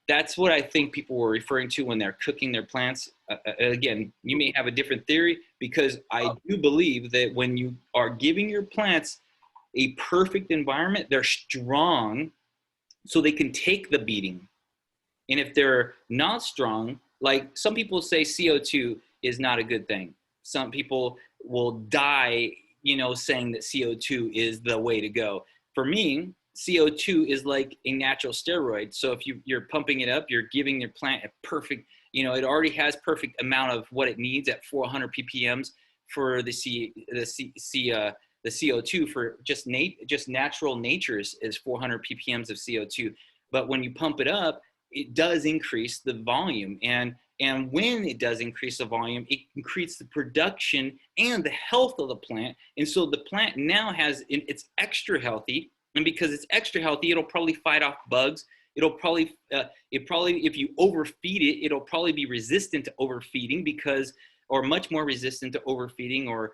that's what I think people were referring to when they're cooking their plants. Again, you may have a different theory because I do believe that when you are giving your plants a perfect environment, they're strong so they can take the beating. And if they're not strong, like some people say CO2 is not a good thing. Some people will die, saying that CO2 is the way to go. For me, CO2 is like a natural steroid. So if you're pumping it up, you're giving your plant a perfect, it already has perfect amount of what it needs at 400 ppms for the CO2 for just natural nature is 400 ppms of CO2. But when you pump it up, it does increase the volume. And when it does increase the volume, it increases the production and the health of the plant. And so the plant now it's extra healthy. And because it's extra healthy, it'll probably fight off bugs. It'll probably, if you overfeed it, it'll probably be resistant to overfeeding or much more resistant to overfeeding or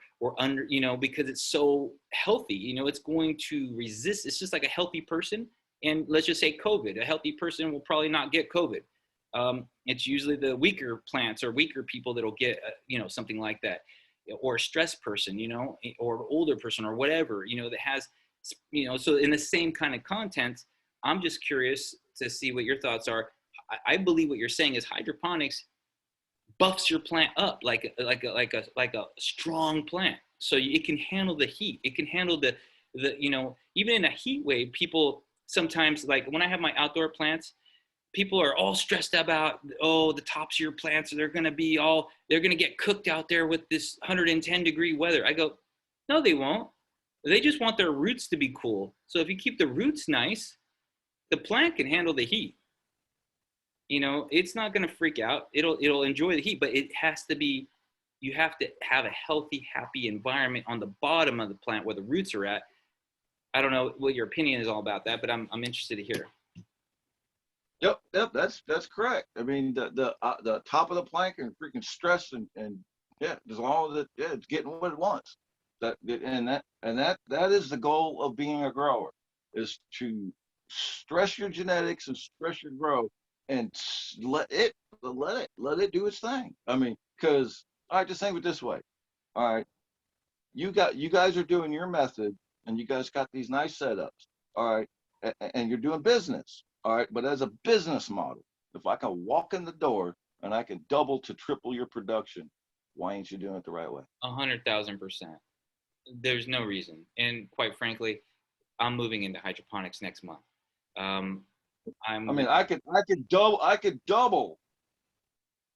because it's so healthy. It's going to resist. It's just like a healthy person. And let's just say COVID, a healthy person will probably not get COVID. It's usually the weaker plants or weaker people that'll get, something like that, or a stressed person, or older person or whatever, that has, so in the same kind of content, I'm just curious to see what your thoughts are. I believe what you're saying is hydroponics buffs your plant up like a strong plant, so it can handle the heat. It can handle the even in a heat wave, people sometimes, like when I have my outdoor plants, people are all stressed about, the tops of your plants, they're going to get cooked out there with this 110-degree weather. I go, no, they won't. They just want their roots to be cool. So if you keep the roots nice, the plant can handle the heat. It's not going to freak out. It'll enjoy the heat, but you have to have a healthy, happy environment on the bottom of the plant where the roots are at. I don't know what your opinion is all about that, but I'm interested to hear. Yep, that's correct. I mean, the top of the plant can freaking stress and yeah, as long as it's getting what it wants. That is the goal of being a grower, is to stress your genetics and stress your growth and let it do its thing. I mean, because I just think of it this way. All right, you guys are doing your method, and you guys got these nice setups. All right, and you're doing business. All right, but as a business model, if I can walk in the door and I can double to triple your production, why ain't you doing it the right way? 100,000%. There's no reason. And quite frankly, I'm moving into hydroponics next month. I could double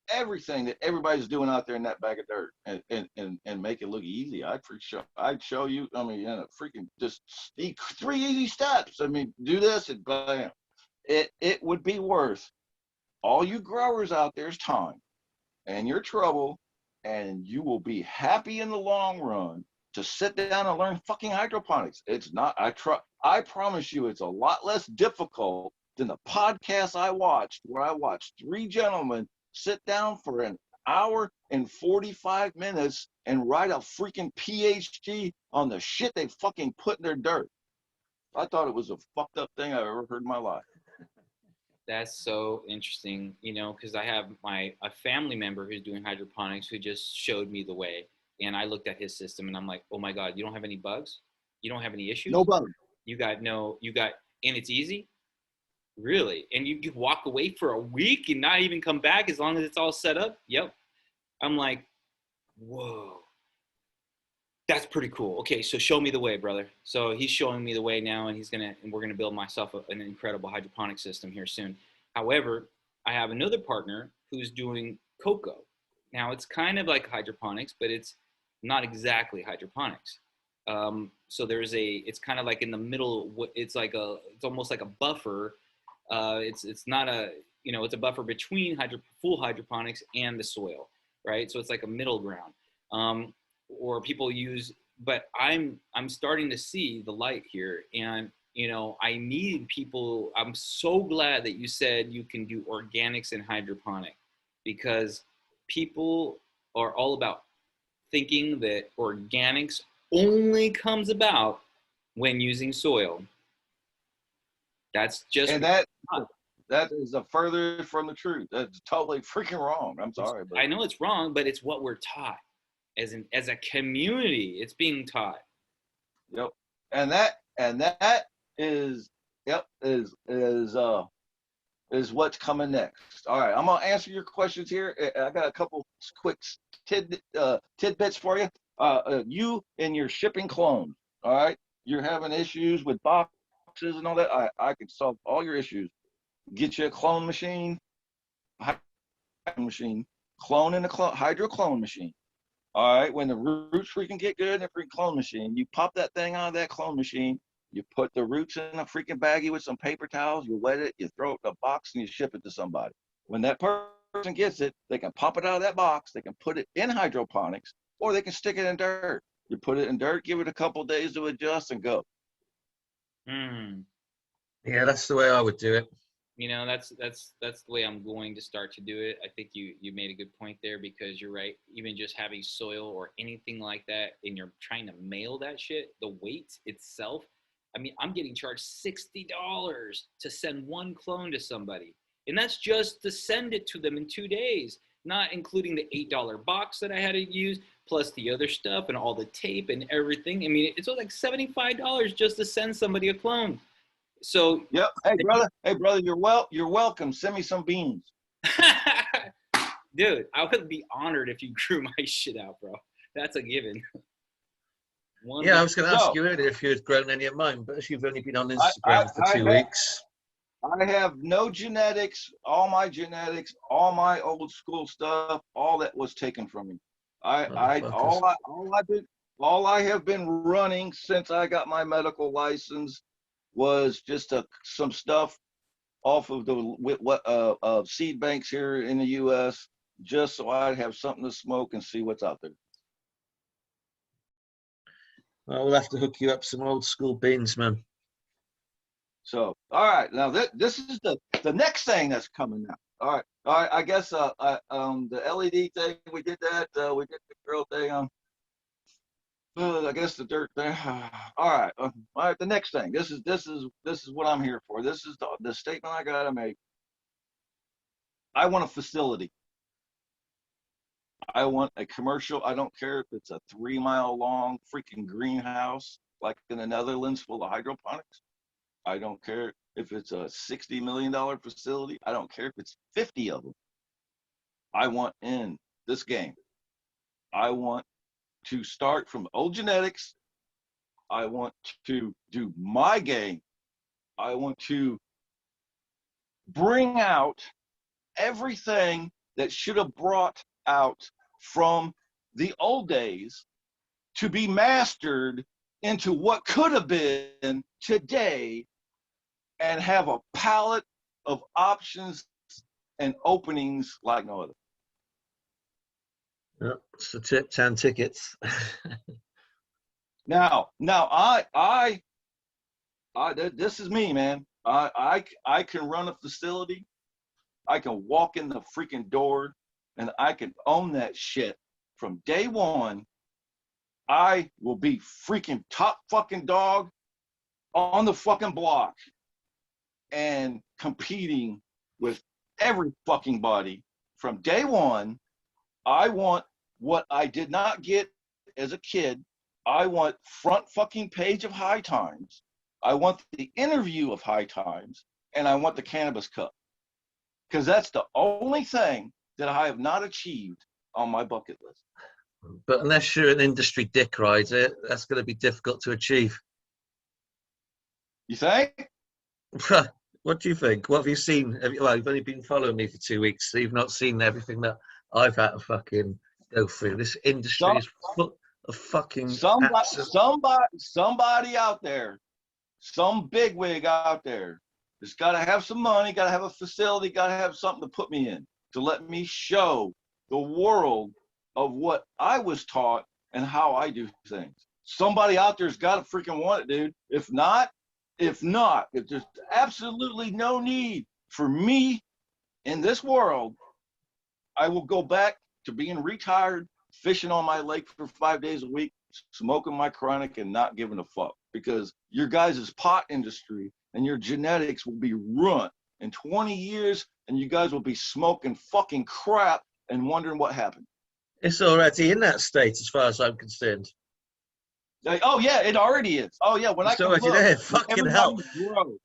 everything that everybody's doing out there in that bag of dirt and make it look easy. I'd show you. I mean, freaking just 3 easy steps. I mean, do this and bam. It would be worth all you growers out there's time and your trouble, and you will be happy in the long run to sit down and learn fucking hydroponics. It's not, I promise you, it's a lot less difficult than the podcast I watched, where I watched 3 gentlemen sit down for an hour and 45 minutes and write a freaking PhD on the shit they fucking put in their dirt. I thought it was a fucked up thing I've ever heard in my life. That's so interesting, you know, because I have a family member who's doing hydroponics who just showed me the way, and I looked at his system and I'm like, oh my God, you don't have any bugs? You don't have any issues? No bug. You got, and it's easy? Really? And you walk away for a week and not even come back as long as it's all set up? Yep. I'm like, whoa. That's pretty cool. Okay, so show me the way, brother. So he's showing me the way now, and we're gonna build myself an incredible hydroponic system here soon. However, I have another partner who's doing cocoa. Now it's kind of like hydroponics, but it's not exactly hydroponics. So it's kind of like in the middle. It's almost like a buffer. It's not it's a buffer between full hydroponics and the soil, right? So it's like a middle ground. Or people use, but I'm starting to see the light here, and I need people. I'm so glad that you said you can do organics and hydroponic, because people are all about thinking that organics only comes about when using soil. That's just, and that is a further from the truth. That's totally freaking wrong. I'm sorry, but I know it's wrong, but it's what we're taught. As a community, it's being taught. Yep. And that is what's coming next. All right, I'm gonna answer your questions here. I got a couple quick tidbits for you. You and your shipping clones. All right, you're having issues with boxes and all that. I can solve all your issues. Get you a clone machine, clone in a hydro clone machine. All right, when the roots freaking get good in a freaking clone machine, you pop that thing out of that clone machine, you put the roots in a freaking baggie with some paper towels, you wet it, you throw it in a box, and you ship it to somebody. When that person gets it, they can pop it out of that box, they can put it in hydroponics, or they can stick it in dirt. You put it in dirt, give it a couple days to adjust, and go. Yeah, that's the way I would do it. That's the way I'm going to start to do it. I think you made a good point there, because you're right. Even just having soil or anything like that, and you're trying to mail that shit, the weight itself. I mean, I'm getting charged $60 to send one clone to somebody, and that's just to send it to them in 2 days, not including the $8 box that I had to use, plus the other stuff and all the tape and everything. I mean, it's like $75 just to send somebody a clone. So yep. Hey brother, you're welcome. Send me some beans. Dude, I would be honored if you grew my shit out, bro. That's a given. I was going to ask you earlier if you had grown any of mine, but you've only been on Instagram for 2 weeks. I have no genetics. All my genetics, all my old school stuff, all that was taken from me. All I have been running since I got my medical license was just some stuff off of the seed banks here in the U.S. just so I'd have something to smoke and see what's out there. Well, we'll have to hook you up some old school beans, man. So, all right, now this is the next thing that's coming out. All right. I guess the LED thing, we did that. We did the grill thing. I guess the dirt thing. All right. The next thing. This is what I'm here for. This is the statement I gotta make. I want a facility. I want a commercial. I don't care if it's a 3-mile long freaking greenhouse like in the Netherlands full of hydroponics. I don't care if it's a $60 million facility. I don't care if it's 50 of them. I want in this game. I want to start from old genetics. I want to do my game. I want to bring out everything that should have brought out from the old days to be mastered into what could have been today, and have a palette of options and openings like no other. Yep, it's the Tip Town tickets. Now, this is me, man. I can run a facility. I can walk in the freaking door, and I can own that shit from day one. I will be freaking top fucking dog on the fucking block and competing with every fucking body from day one. I want what I did not get as a kid. I want front fucking page of High Times. I want the interview of High Times, and I want the Cannabis Cup. Because that's the only thing that I have not achieved on my bucket list. But unless you're an industry dick rider, that's going to be difficult to achieve. You think? What do you think? What have you seen? Well, you've only been following me for 2 weeks, so you've not seen everything that I've had to fucking go through. This industry is full of fucking somebody out there, some bigwig out there, has got to have some money, got to have a facility, got to have something to put me in to let me show the world of what I was taught and how I do things. Somebody out there's got to freaking want it, dude. If there's absolutely no need for me in this world, I will go back to being retired, fishing on my lake for 5 days a week, smoking my chronic and not giving a fuck. Because your guys' pot industry and your genetics will be ruined in 20 years, and you guys will be smoking fucking crap and wondering what happened. It's already in that state as far as I'm concerned. Like, oh yeah, it already is. Oh yeah, when it's I can already look, there. Fucking hell. Grow.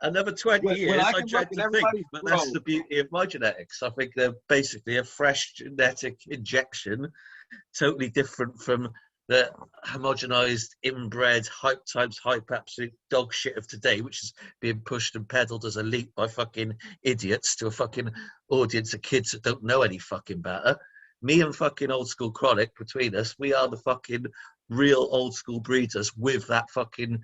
Another 20 years, I dread to think, but that's the beauty of my genetics. I think they're basically a fresh genetic injection, totally different from the homogenized, inbred, hype times hype, absolute dog shit of today, which is being pushed and peddled as elite by fucking idiots to a fucking audience of kids that don't know any fucking better. Me and fucking old school chronic, between us, we are the fucking real old school breeders with that fucking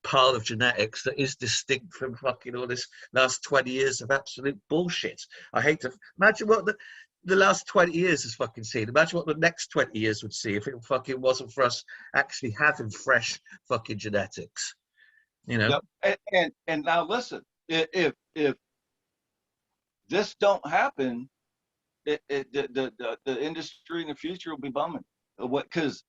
pile of genetics that is distinct from fucking all this last 20 years of absolute bullshit. I hate to imagine what the last 20 years has fucking seen. Imagine what the next 20 years would see if it fucking wasn't for us actually having fresh fucking genetics. You know? Yep. And now listen, if this don't happen, the industry in the future will be bumming. Because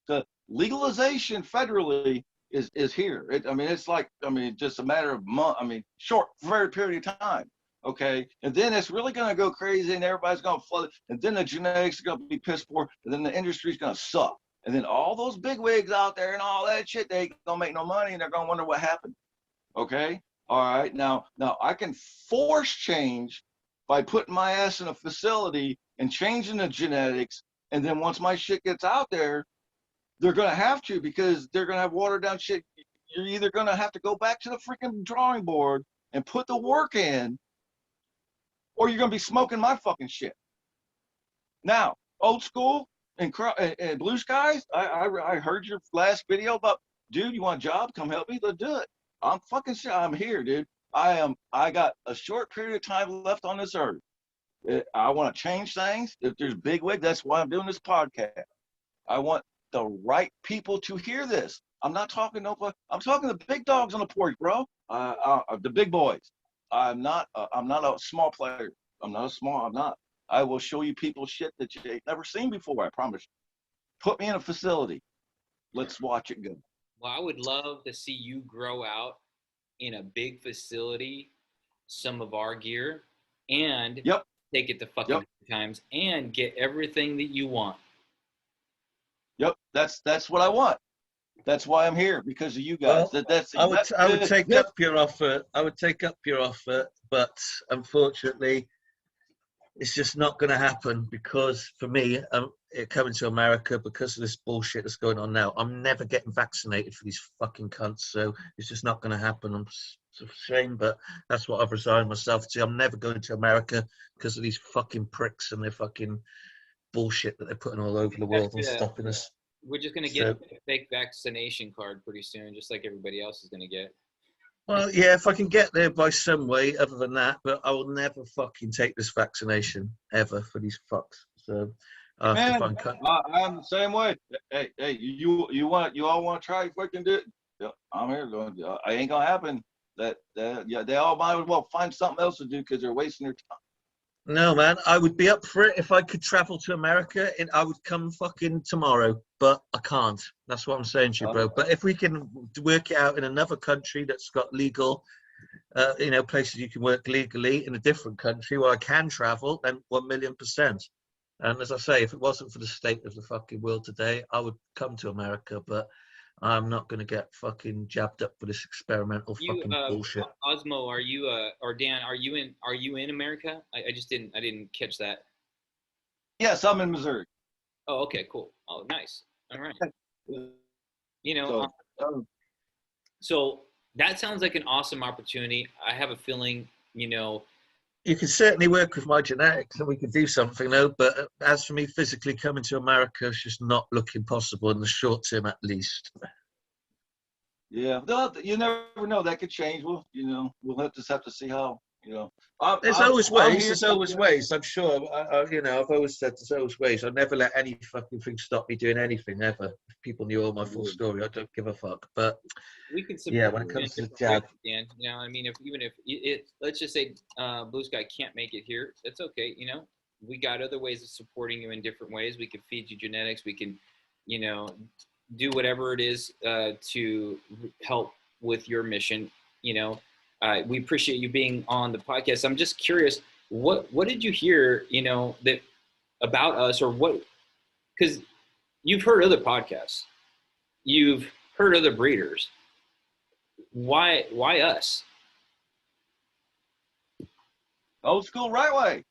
the legalization federally is here. It's like, just a matter of month. Short, very period of time. Okay, and then it's really going to go crazy, and everybody's going to flood it, and then the genetics are going to be pissed poor, and then the industry's going to suck, and then all those big wigs out there and all that shit, they ain't going to make no money, and they're going to wonder what happened. Okay, all right, now I can force change by putting my ass in a facility and changing the genetics, and then once my shit gets out there, they're going to have to, because they're going to have watered down shit. You're either going to have to go back to the freaking drawing board and put the work in, or you're going to be smoking my fucking shit. Now, old school and blue skies, I heard your last video about, dude, you want a job? Come help me. Let's do it. I'm fucking shit. I'm here, dude. I got a short period of time left on this earth. I want to change things. If there's big wig, that's why I'm doing this podcast. I want the right people to hear this. I'm not talking I'm talking the big dogs on the porch, bro. The big boys. I'm not a small player. I'm not. I will show you people shit that you ain't never seen before, I promise you. Put me in a facility. Let's watch it go. Well, I would love to see you grow out in a big facility some of our gear and take it to fucking times and get everything that you want. Yep, that's what I want. That's why I'm here, because of you guys. Well, I would take up your offer. I would take up your offer, but unfortunately, it's just not going to happen, because for me, coming to America, because of this bullshit that's going on now, I'm never getting vaccinated for these fucking cunts. So it's just not going to happen. It's a shame, but that's what I've resigned myself to. I'm never going to America because of these fucking pricks and their fucking bullshit that they're putting all over the world and stopping us. We're just going to get a fake vaccination card pretty soon, just like everybody else is going to get. Well, yeah, if I can get there by some way other than that, but I will never fucking take this vaccination ever for these fucks. So To Man, find I'm the same way. Hey, you all want to try fucking do it? Yeah, I'm here. I ain't gonna happen. Yeah, they all might as well find something else to do because they're wasting their time. No, man, I would be up for it if I could travel to America, and I would come fucking tomorrow, but I can't. That's what I'm saying to you, bro. But if we can work it out in another country that's got legal, places you can work legally in a different country where I can travel, then 1,000,000%. And as I say, if it wasn't for the state of the fucking world today, I would come to America, but I'm not going to get fucking jabbed up for this experimental You, fucking bullshit. Osmo, are you, or Dan, are you in America? I just didn't, I didn't catch that. Yes, I'm in Missouri. Oh, okay, cool. Oh, nice. All right. You know, so that sounds like an awesome opportunity. I have a feeling, You can certainly work with my genetics and we could do something, though. But as for me physically coming to America, it's just not looking possible in the short term, at least. Yeah, you never know. That could change. We'll just have to see how. There's always ways. There's always ways. I'm sure. I've always said there's always ways. I'll never let any fucking thing stop me doing anything ever. If people knew all my full story, I don't give a fuck. But we can yeah, when it comes to the jab, Dan, I mean, even if let's just say Blue Sky can't make it here, that's okay. We got other ways of supporting you in different ways. We can feed you genetics. We can, do whatever it is to help with your mission. We appreciate you being on the podcast. I'm just curious, what did you hear, that about us, or what? Because you've heard other podcasts, you've heard other breeders. Why us? Old school, right way.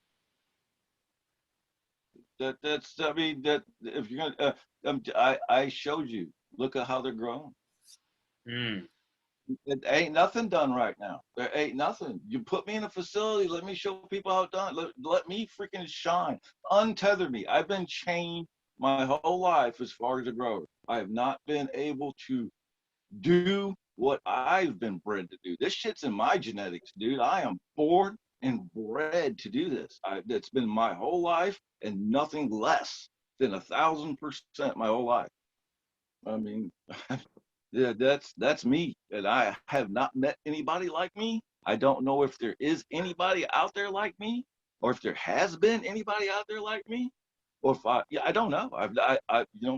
I mean, that if you're gonna, I showed you. Look at how they're growing. It ain't nothing done right now. There ain't nothing. You put me in a facility. Let me show people how it's done. Let me freaking shine. Untether me. I've been chained my whole life as far as a grower. I have not been able to do what I've been bred to do. This shit's in my genetics, dude. I am born and bred to do this. It's been my whole life and nothing less than 1,000% my whole life. I mean, yeah, that's me, and I have not met anybody like me. I don't know if there is anybody out there like me, or if there has been anybody out there like me, or if I don't know.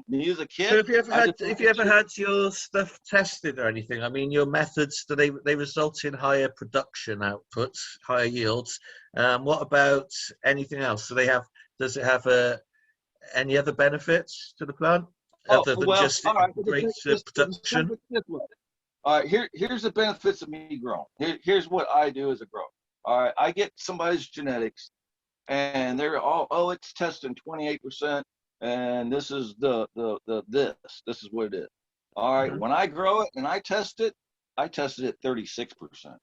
Me as a kid. So have you ever had your stuff tested or anything? I mean, your methods, do they result in higher production outputs, higher yields? What about anything else? Does it have any other benefits to the plant other than just greater production? All right, here's the benefits of me growing. Here's what I do as a grower. All right, I get somebody's genetics, and they're all, it's testing 28%, and this is this is what it is. All right, when I grow it and I test it at 36%.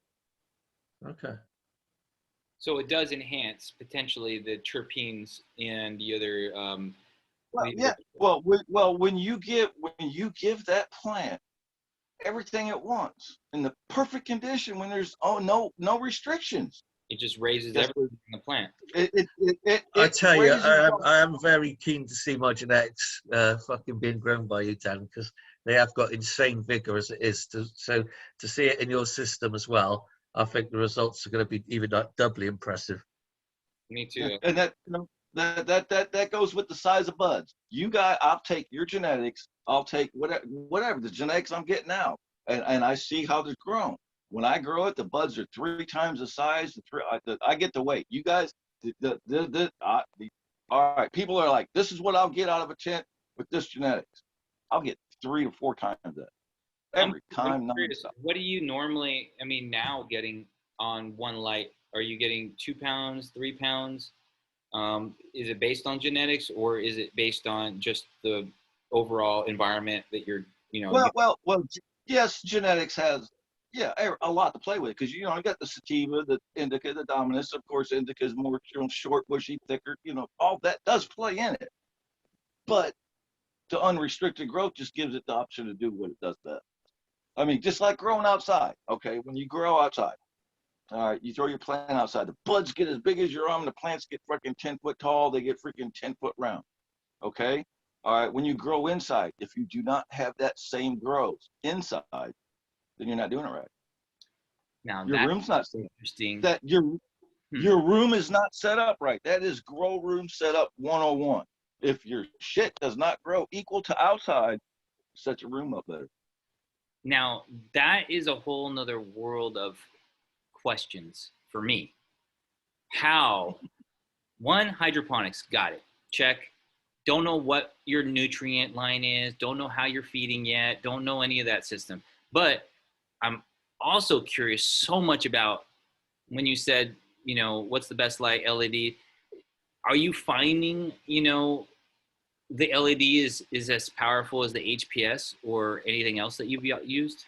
Okay. So it does enhance potentially the terpenes and the other. When you give that plant everything it wants in the perfect condition, when there's no restrictions, it just raises everything in the plant. I tell you, I am very keen to see my genetics fucking being grown by you, Dan, because they have got insane vigor as it is. So to see it in your system as well, I think the results are going to be even doubly impressive. Me too. And that goes with the size of buds. I'll take your genetics. I'll take whatever the genetics I'm getting now, and I see how they're grown. When I grow it, the buds are 3 times the size. I get the weight. You guys, all right. People are like, this is what I'll get out of a tent with this genetics. I'll get 3 or 4 times that every time. What are you normally? I mean, now getting on one light, are you getting 2 pounds, 3 pounds? Is it based on genetics, or is it based on just the overall environment that you're, Well, yes, genetics has, a lot to play with, because I got the sativa, the indica, the dominus. Of course, indica is more short, bushy, thicker. All that does play in it, but the unrestricted growth just gives it the option to do what it does best. I mean, just like growing outside. Okay, when you grow outside, all right, you throw your plant outside, the buds get as big as your arm, the plants get freaking 10 foot tall, they get freaking 10 foot round. Okay. All right. When you grow inside, if you do not have that same growth inside, then you're not doing it right. Now Your that's room's not set up. interesting. That your room is not set up right. That is grow room setup 101. If your shit does not grow equal to outside, set your room up better. Now that is a whole nother world of questions for me. How? One, hydroponics, got it. Check. Don't know what your nutrient line is. Don't know how you're feeding yet. Don't know any of that system. But I'm also curious so much about when you said, what's the best light, LED? Are you finding, the LED is as powerful as the HPS or anything else that you've used?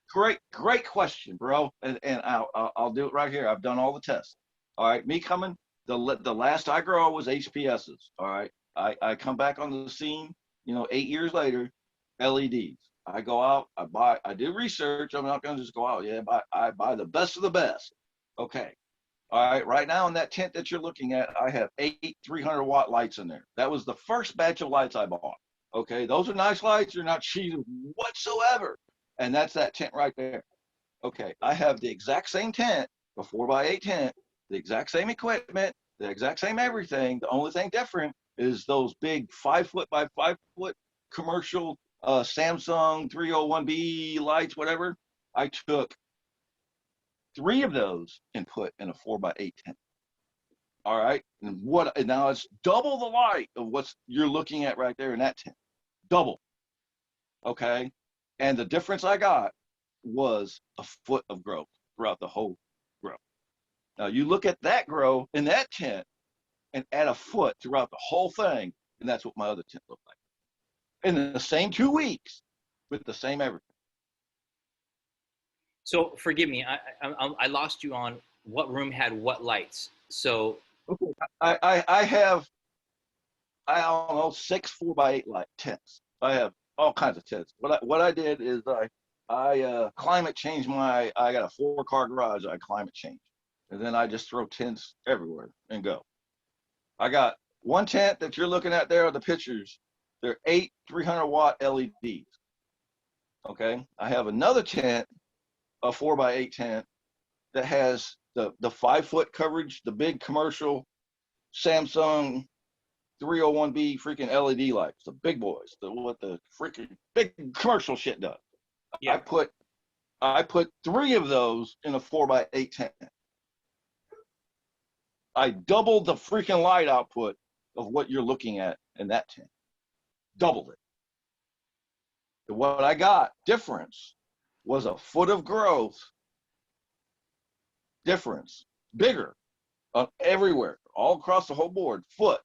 Great question, bro. And I'll do it right here. I've done all the tests. All right, me coming. The last I grow was HPSs. All right, I come back on the scene. 8 years later, LEDs. I go out. I do research. I'm not gonna just go out. Yeah, I buy the best of the best. Okay. All right. Right now in that tent that you're looking at, I have 8 300-watt lights in there. That was the first batch of lights I bought. Okay, those are nice lights. They're not cheating whatsoever. And that's that tent right there. Okay, I have the exact same tent, a 4x8 tent, the exact same equipment, the exact same everything. The only thing different is those big 5 foot by 5 foot commercial Samsung 301B lights, whatever. I took 3 of those and put in a 4x8 tent. All right, and now it's double the light of what you're looking at right there in that tent. Double. Okay, and the difference I got was a foot of growth throughout the whole grow. Now you look at that grow in that tent and add a foot throughout the whole thing, and that's what my other tent looked like. In the same 2 weeks, with the same everything. So forgive me, I lost you on what room had what lights. So okay, I have, I don't know, 6 4x8 light tents. I have all kinds of tents. What I did is I climate changed I got a 4-car garage. I climate changed, and then I just throw tents everywhere and go. I got one tent that you're looking at there, the pictures. They're 8 300-watt LEDs. Okay, I have another tent, a 4x8 tent that has the 5 foot coverage, the big commercial Samsung 301B freaking LED lights, the big boys, what the freaking big commercial shit does. Yeah. I put 3 of those in a 4x8 tent. I doubled the freaking light output of what you're looking at in that tent. Doubled it. And what I got difference was a foot of growth difference, bigger everywhere, all across the whole board, foot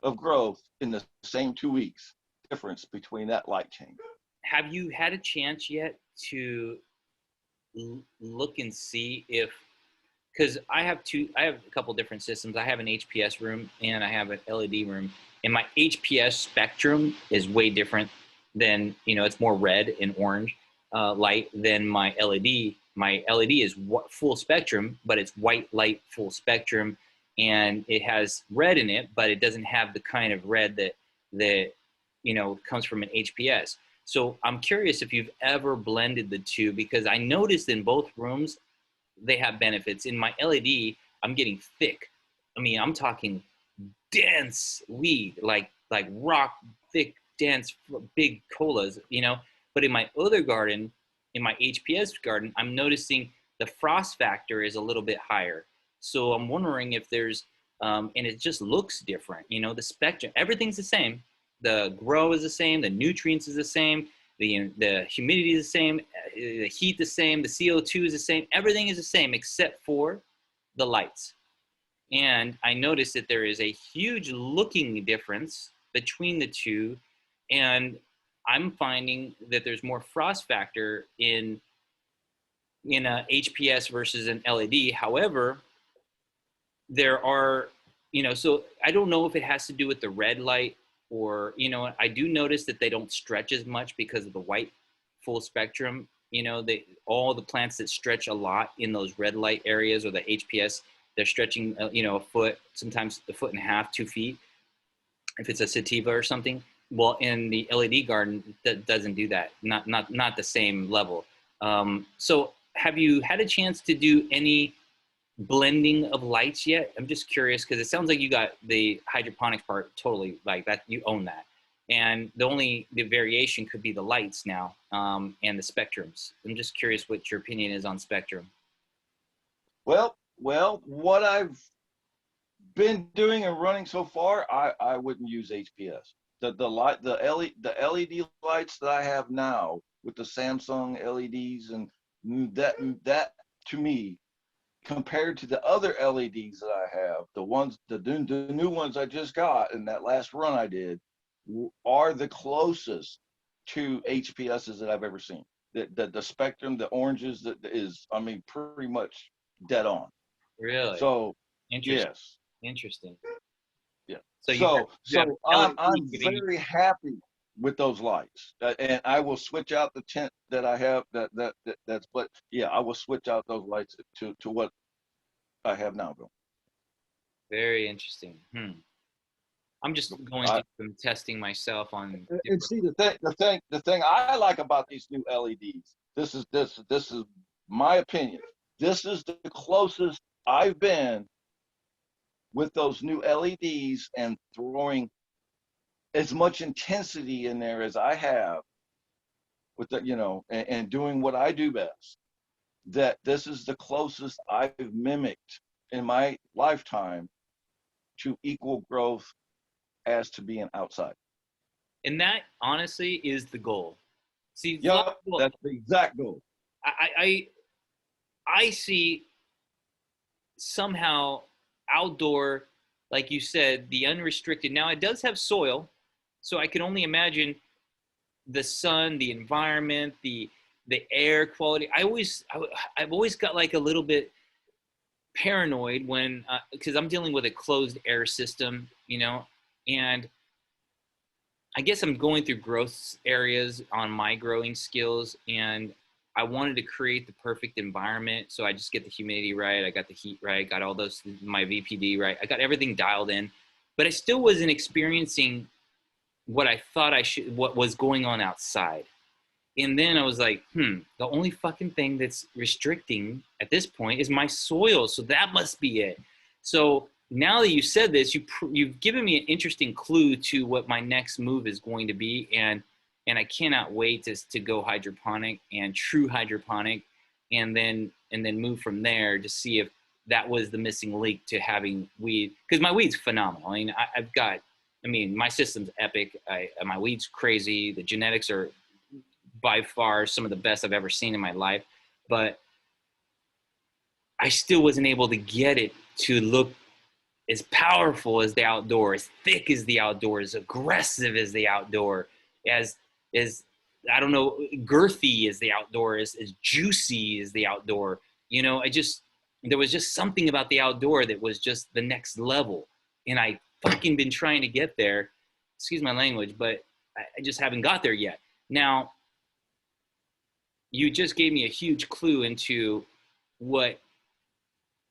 of growth in the same 2 weeks difference between that light change. Have you had a chance yet to look and see if, because I have a couple different systems. I have an HPS room and I have an LED room, and my HPS spectrum is way different than, it's more red and orange light than my LED. My LED is full spectrum, but it's white light full spectrum, and it has red in it, but it doesn't have the kind of red that comes from an HPS. So I'm curious if you've ever blended the two, because I noticed in both rooms they have benefits. In my LED, I'm getting thick. I mean, I'm talking dense weed, like rock thick, dense, big colas, But in my other garden, in my HPS garden, I'm noticing the frost factor is a little bit higher. So I'm wondering if there's, and it just looks different, the spectrum, everything's the same. The grow is the same, the nutrients is the same, the humidity is the same, the heat the same, the CO2 is the same, everything is the same except for the lights. And I noticed that there is a huge looking difference between the two, and I'm finding that there's more frost factor in a HPS versus an LED. However, there are, so I don't know if it has to do with the red light or, I do notice that they don't stretch as much because of the white full spectrum. All the plants that stretch a lot in those red light areas or the HPS, they're stretching, a foot, sometimes a foot and a half, 2 feet. if it's a sativa or something. Well, in the LED garden, that doesn't do that. Not the same level. So have you had a chance to do any blending of lights yet? I'm just curious because it sounds like you got the hydroponics part totally like that. You own that, and the variation could be the lights now, and the spectrums. I'm just curious what your opinion is on spectrum. Well, what I've been doing and running so far, I wouldn't use HPS. The LED lights that I have now with the Samsung LEDs, and that to me, compared to the other LEDs that I have, the new ones I just got in that last run I did, are the closest to HPSs that I've ever seen. The spectrum, the oranges, that is, I mean, pretty much dead on. Really? So Interesting. yes, Interesting. yeah. So I'm very happy with those lights, and I will switch out the tent that I have. That's, but yeah, I will switch out those lights to what I have now. Very interesting. I'm just going through some testing myself on. And see, the thing I like about these new LEDs, this is my opinion. This is the closest I've been with those new LEDs and throwing as much intensity in there as I have with the, and doing what I do best. That this is the closest I've mimicked in my lifetime to equal growth as to being outside. And that honestly is the goal. See, yeah, that's the exact goal. I see somehow outdoor, like you said, the unrestricted. Now it does have soil, so I can only imagine the sun, the environment, the air quality. I've always got like a little bit paranoid when, because I'm dealing with a closed air system, and I guess I'm going through growth areas on my growing skills, and I wanted to create the perfect environment. So I just get the humidity right. I got the heat right. Got all those, my VPD right. I got everything dialed in, but I still wasn't experiencing what I thought what was going on outside. And then I was like, the only fucking thing that's restricting at this point is my soil. So that must be it. So now that you said this, you've given me an interesting clue to what my next move is going to be. And I cannot wait to go hydroponic and true hydroponic, and then move from there to see if that was the missing link to having weed. Because my weed's phenomenal. I mean, my system's epic. My weed's crazy. The genetics are by far some of the best I've ever seen in my life, but I still wasn't able to get it to look as powerful as the outdoor, as thick as the outdoor, as aggressive as the outdoor, as I don't know, girthy as the outdoor, as juicy as the outdoor. There was just something about the outdoor that was just the next level, and I fucking been trying to get there. Excuse my language, but I just haven't got there yet. Now, you just gave me a huge clue into what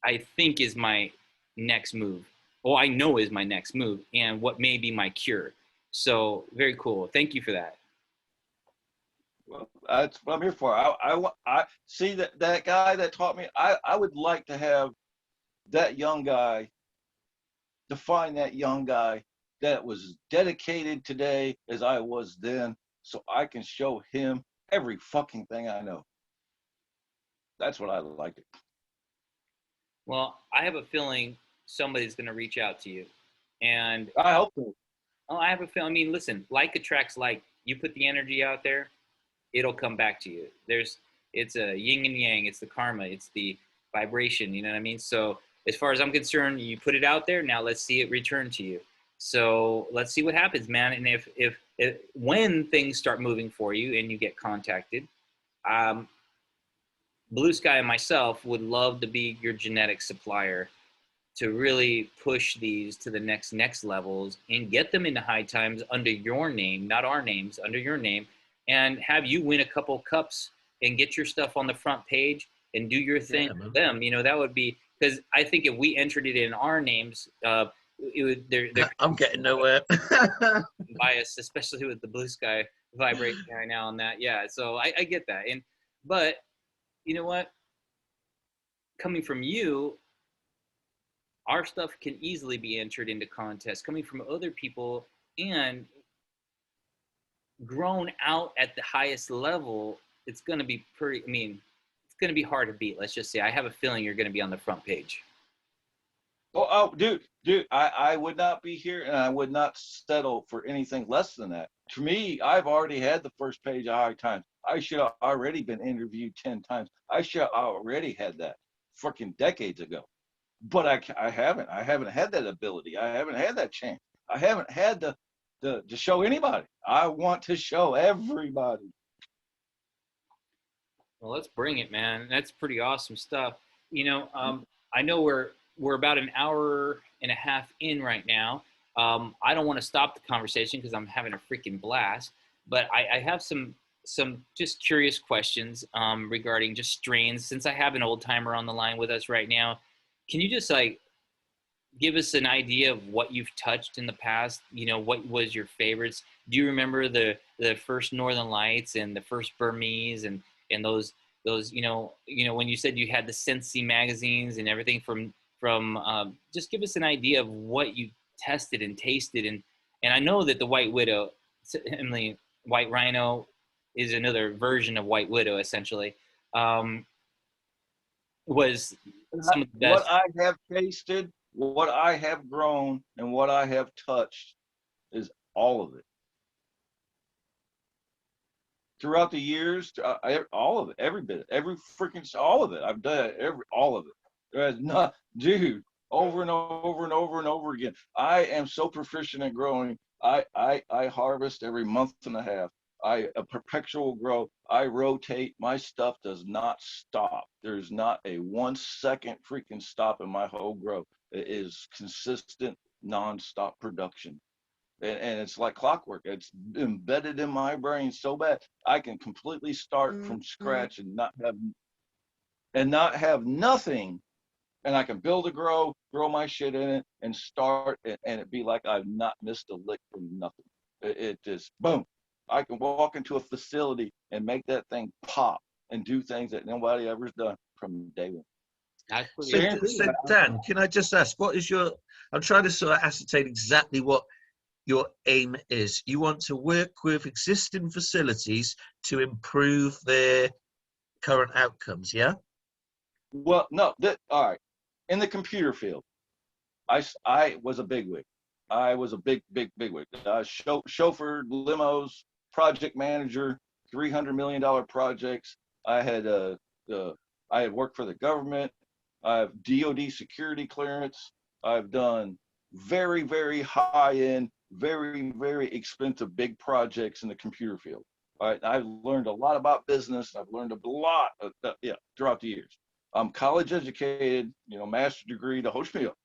I think is my next move. Well, I know is my next move, and what may be my cure. So very cool. Thank you for that. Well, that's what I'm here for. I see that guy that taught me. I would like to have that young guy, to find that young guy that was dedicated today as I was then, so I can show him every fucking thing I know. That's what I like. Well, I have a feeling somebody's going to reach out to you, and I hope so. Oh, I have a feeling. I mean, listen, like attracts like. You put the energy out there, it'll come back to you. It's a yin and yang. It's the karma. It's the vibration. You know what I mean? So as far as I'm concerned, you put it out there. Now let's see it return to you. So let's see what happens, man. And if when things start moving for you and you get contacted, Blue Sky and myself would love to be your genetic supplier to really push these to the next levels and get them into high times under your name, not our names, under your name, and have you win a couple cups and get your stuff on the front page and do your thing with them. That would be, because I think if we entered it in our names, it would they're I'm getting nowhere. biased, especially with the blue sky vibration right now on that. Yeah, so I get that. But you know what? Coming from you, our stuff can easily be entered into contests. Coming from other people and grown out at the highest level, it's going to be pretty. I mean, it's going to be hard to beat. Let's just say. I have a feeling you're going to be on the front page. Dude, I would not be here, and I would not settle for anything less than that. To me, I've already had the first page of High Times. I should have already been interviewed 10 times. I should have already had that freaking decades ago. But I haven't. I haven't had that ability. I haven't had that chance. I haven't had to show anybody. I want to show everybody. Well, let's bring it, man. That's pretty awesome stuff. I know we're about an hour and a half in right now. I don't want to stop the conversation because I'm having a freaking blast. But I have some just curious questions regarding just strains. Since I have an old timer on the line with us right now, can you just give us an idea of what you've touched in the past? What was your favorites? Do you remember the first Northern Lights and the first Burmese and those when you said you had the Sensi magazines and everything from just give us an idea of what you tested and tasted and I know that the White Widow, Emily, White Rhino is another version of White Widow essentially. Was some of the best. What I have tasted, what I have grown, and what I have touched is all of it. Throughout the years, all of it, every bit, every freaking, all of it. I've done all of it. There's not, dude, over and over and over and over again. I am so proficient at growing. I harvest every month and a half. A perpetual growth. I rotate. My stuff does not stop. There's not a 1 second freaking stop in my whole growth. It is consistent, non-stop production. And it's like clockwork. It's embedded in my brain so bad. I can completely start from scratch and not have nothing. And I can build a grow my shit in it and start it, and it be like I've not missed a lick from nothing. It just boom. I can walk into a facility and make that thing pop and do things that nobody ever's done from day one. So Dan, can I just ask, I'm trying to sort of ascertain exactly what your aim is. You want to work with existing facilities to improve their current outcomes, yeah? Well, no, all right. In the computer field, I was a bigwig. I was a big wig. Chauffeured limos, project manager, $300 million projects. I had worked for the government. I have DoD security clearance. I've done very, very high-end, very, very expensive big projects in the computer field. All right, I've learned a lot about business. I've learned a lot throughout the years. I'm college educated, master's degree, the whole spiel.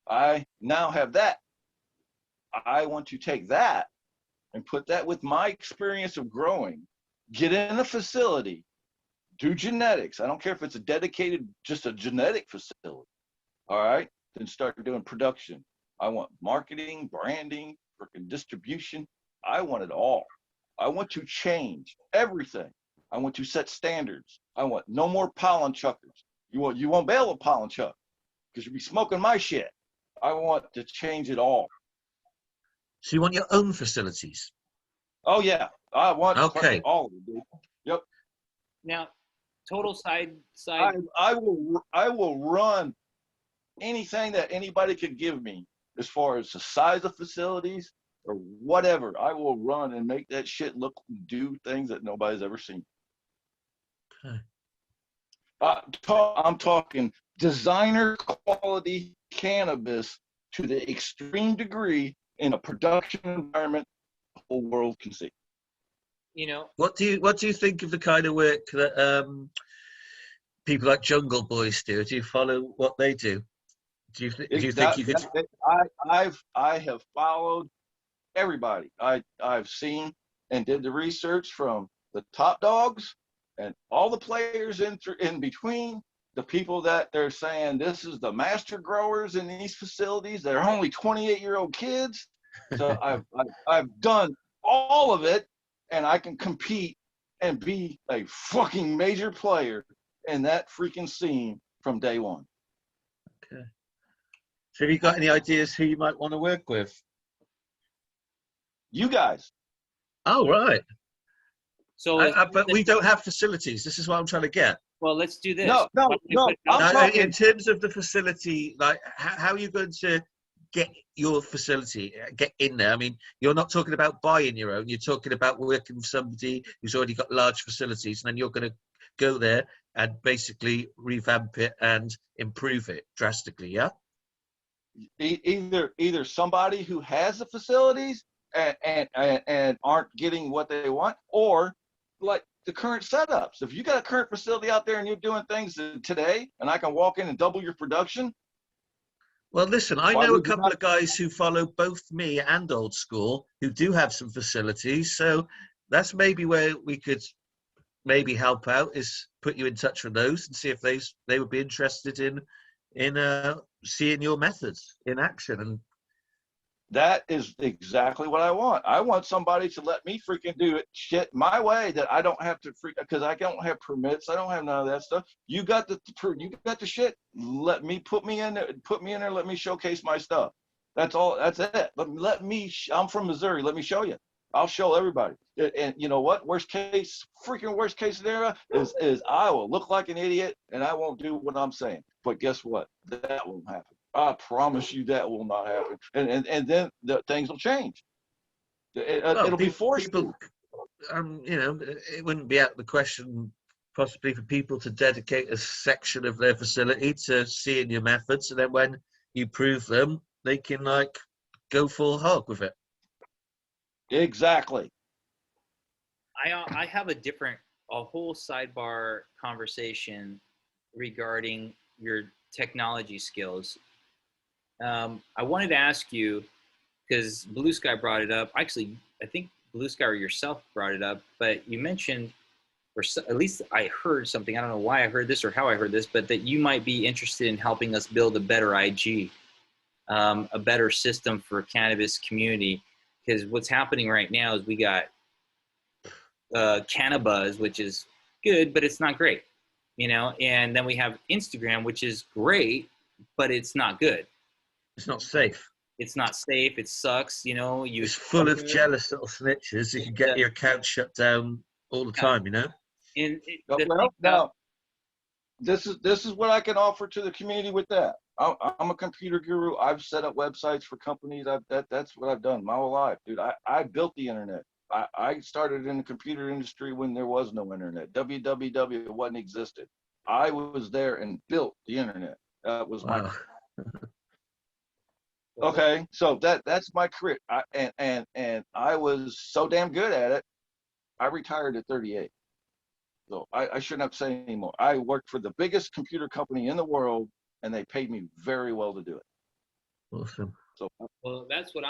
I now have that. I want to take that and put that with my experience of growing, get in a facility, do genetics. I don't care if it's just a genetic facility. All right, then start doing production. I want marketing, branding, freaking distribution. I want it all. I want to change everything. I want to set standards. I want no more pollen chuckers. You won't be able to pollen chuck because you'll be smoking my shit. I want to change it all. So you want your own facilities? Oh yeah, I want all of it, dude. Yep. Now, total side. I will run anything that anybody could give me as far as the size of facilities or whatever. I will run and make that shit do things that nobody's ever seen. Okay. I'm talking designer quality cannabis to the extreme degree in a production environment the whole world can see. What do you think of the kind of work that people like Jungle Boys do? Do you follow what they do? Do you think you could? I have followed everybody. I've seen and did the research from the top dogs and all the players in between, the people that they're saying this is the master growers in these facilities, they're only 28-year-old kids. So I've done all of it, and I can compete and be a fucking major player in that freaking scene from day one. Okay. So have you got any ideas who you might want to work with? You guys. Oh, right. So, But we don't have facilities. This is what I'm trying to get. well, let's do this. No. Why don't we put it out I'm there? talking- In terms of the facility, like how are you going to get your facility, get in there? I mean, you're not talking about buying your own. You're talking about working with somebody who's already got large facilities, and then you're going to go there and basically revamp it and improve it drastically. Yeah. Either somebody who has the facilities and aren't getting what they want, or like the current setups. If you got a current facility out there and you're doing things today, and I can walk in and double your production. Well, listen, I Why know a would you couple not- of guys who follow both me and Old School who do have some facilities. So that's maybe where we could maybe help out, is put you in touch with those and see if they would be interested in seeing your methods in action. And That is exactly what I want. I want somebody to let me freaking do it shit my way, that I don't have to because I don't have permits. I don't have none of that stuff. You got the shit. Let me put me in there. Let me showcase my stuff. That's all. That's it. Let me. I'm from Missouri. Let me show you. I'll show everybody. And you know what? Worst case scenario is I will look like an idiot and I won't do what I'm saying. But guess what? That won't happen. I promise you that will not happen. And then things will change. It'll be forced. People, it wouldn't be out of the question possibly for people to dedicate a section of their facility to seeing your methods, and then when you prove them, they can like go full hog with it. Exactly. I have a whole sidebar conversation regarding your technology skills. I wanted to ask you, because Blue Sky brought it up. Actually, I think Blue Sky or yourself brought it up, but you mentioned, or at least I heard something. I don't know why I heard this or how I heard this, but that you might be interested in helping us build a better IG, a better system for cannabis community. Because what's happening right now is we got Cannabuzz, which is good, but it's not great, and then we have Instagram, which is great, but it's not good. It's not safe. It's not safe. It sucks. It's full of jealous little snitches. You can get your account shut down all the time. And now, this is what I can offer to the community with that. I'm a computer guru. I've set up websites for companies. That's what I've done my whole life, dude. I built the internet. I started in the computer industry when there was no internet. www wasn't existed. I was there and built the internet. Was my okay. So that's my career. And I was so damn good at it. I retired at 38. So I shouldn't have to say anymore. I worked for the biggest computer company in the world, and they paid me very well to do it. Awesome. So well, that's what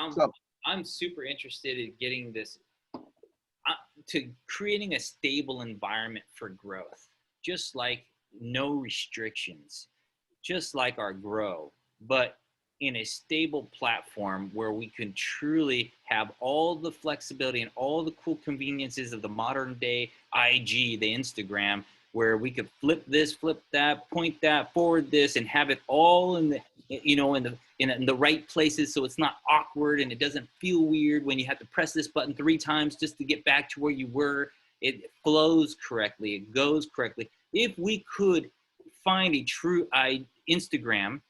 I'm super interested in getting this to creating a stable environment for growth, just like no restrictions, just like our grow, but in a stable platform where we can truly have all the flexibility and all the cool conveniences of the modern day IG, the Instagram, where we could flip this, flip that, point that, forward this, and have it all in the, in the right places, so it's not awkward and it doesn't feel weird when you have to press this button 3 times just to get back to where you were. It flows correctly. It goes correctly. If we could find a true Instagram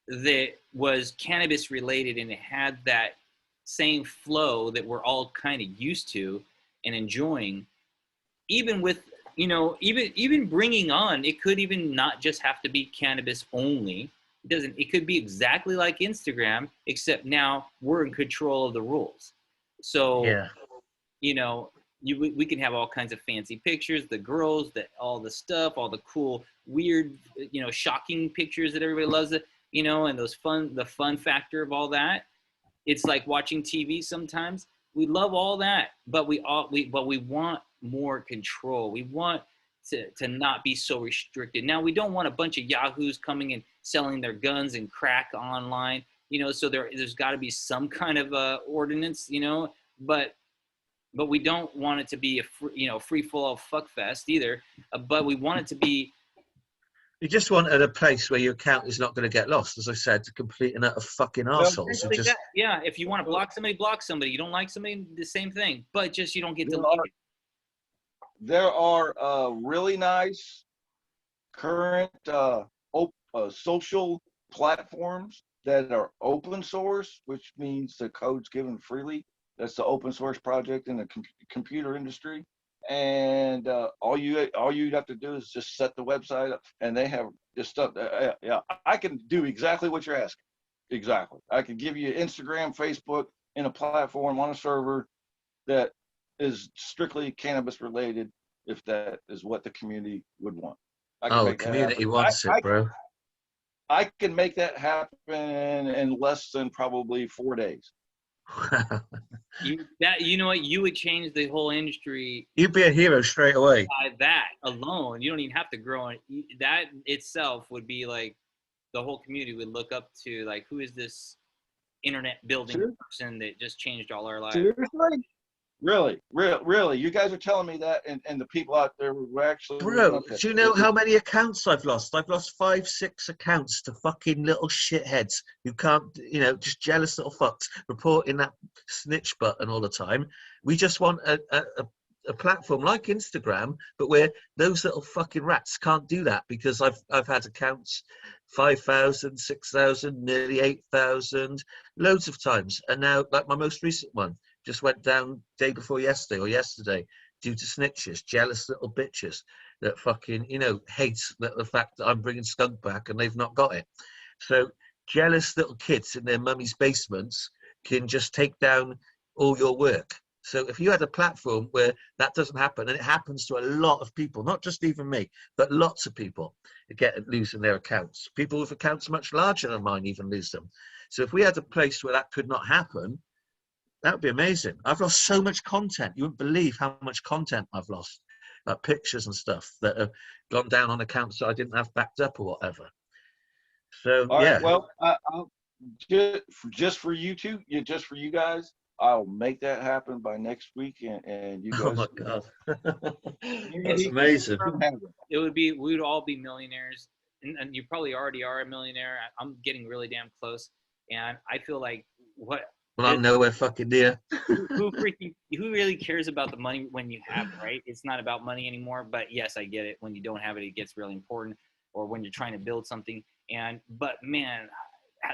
that was cannabis related and it had that same flow that we're all kind of used to and enjoying, even with, even bringing on, it could even not just have to be cannabis only. It could be exactly like Instagram, except now we're in control of the rules. So, yeah. We can have all kinds of fancy pictures, the girls, all the stuff, all the cool, weird, shocking pictures that everybody loves it, and the fun factor of all that. It's like watching TV sometimes. We love all that, but we want more control. We want to not be so restricted. Now, we don't want a bunch of yahoos coming and selling their guns and crack online, so there's got to be some kind of ordinance, but we don't want it to be a free fall fuck fest either. But we want it to be. You just wanted a place where your account is not going to get lost, as I said, to complete and utter fucking arseholes. Like that. Yeah, if you want to block somebody, block somebody. You don't like somebody, the same thing. But just you don't get deleted. There are really nice current social platforms that are open source, which means the code's given freely. That's the open source project in the computer industry. And all you'd have to do is just set the website up, and they have this stuff. Yeah, I can do exactly what you're asking. Exactly. I can give you Instagram, Facebook in a platform on a server that is strictly cannabis related, if that is what the community would want. The community wants it, bro. I can make that happen in less than probably 4 days. You know what? You would change the whole industry. You'd be a hero straight away. By that alone, you don't even have to grow it. That itself would be like the whole community would look up to, like, who is this internet building person that just changed all our lives? Seriously? Really? You guys are telling me that, and the people out there were actually. Bro, do you know how many accounts I've lost? I've lost 5, 6 accounts to fucking little shitheads who can't, just jealous little fucks reporting that snitch button all the time. We just want a platform like Instagram, but where those little fucking rats can't do that, because I've had accounts 5,000, 6,000, nearly 8,000, loads of times, and now, like my most recent one, just went down day before yesterday or yesterday due to snitches, jealous little bitches that fucking, hates the fact that I'm bringing skunk back and they've not got it. So jealous little kids in their mummy's basements can just take down all your work. So if you had a platform where that doesn't happen, and it happens to a lot of people, not just even me, but lots of people losing their accounts. People with accounts much larger than mine even lose them. So if we had a place where that could not happen, that would be amazing. I've lost so much content. You wouldn't believe how much content I've lost, like pictures and stuff that have gone down on accounts that I didn't have backed up or whatever. So, yeah. Right, well, I'll, just for you two, just for you guys, I'll make that happen by next week, and you guys. Oh my God, that's amazing. We would all be millionaires, and you probably already are a millionaire. I'm getting really damn close, and I feel like what. Well, I'm nowhere fucking near. Who really cares about the money when you have it, right? It's not about money anymore. But yes, I get it. When you don't have it, it gets really important, or when you're trying to build something. But man,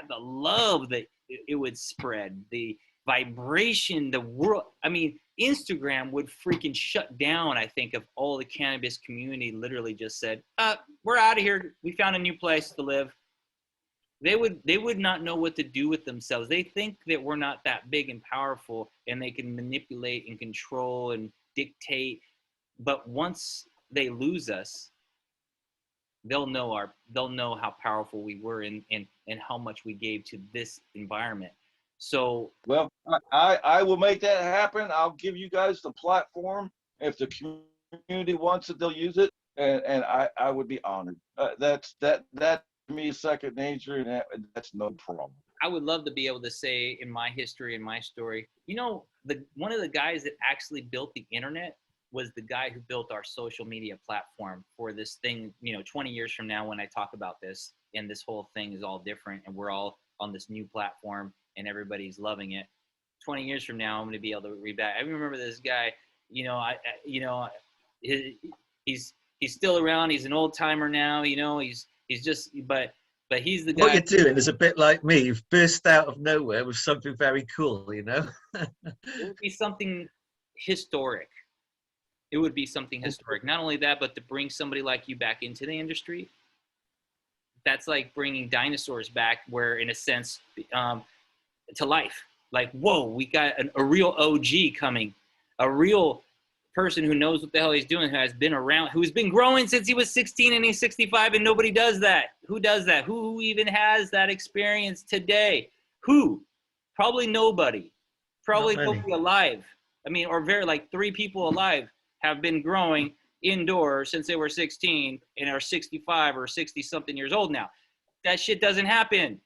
the love that it would spread, the vibration, the world. I mean, Instagram would freaking shut down, I think, if all the cannabis community literally just said, we're out of here. We found a new place to live. They would not know what to do with themselves. They think that we're not that big and powerful, and they can manipulate and control and dictate. But once they lose us, they'll know how powerful we were and how much we gave to this environment. So, well, I will make that happen. I'll give you guys the platform. If the community wants it, they'll use it, and I would be honored. That me second nature, and that's no problem. I would love to be able to say in my history and my story, one of the guys that actually built the internet was the guy who built our social media platform for this thing. 20 years from now, when I talk about this and this whole thing is all different and we're all on this new platform and everybody's loving it, 20 years from now, I'm going to be able to read back. I remember this guy, he's still around. He's an old timer now, He's just, but he's the guy. What you're doing is a bit like me. You've burst out of nowhere with something very cool, It would be something historic. It would be something historic. Not only that, but to bring somebody like you back into the industry. That's like bringing dinosaurs back, where in a sense, to life. Like, whoa, we got a real OG coming, a real person who knows what the hell he's doing, who has been around, who's been growing since he was 16 and he's 65, and nobody does that. Who does that? Who even has that experience today? Who? Probably nobody. Probably nobody alive. I mean, or very like 3 people alive have been growing indoors since they were 16 and are 65 or 60 something years old now. That shit doesn't happen.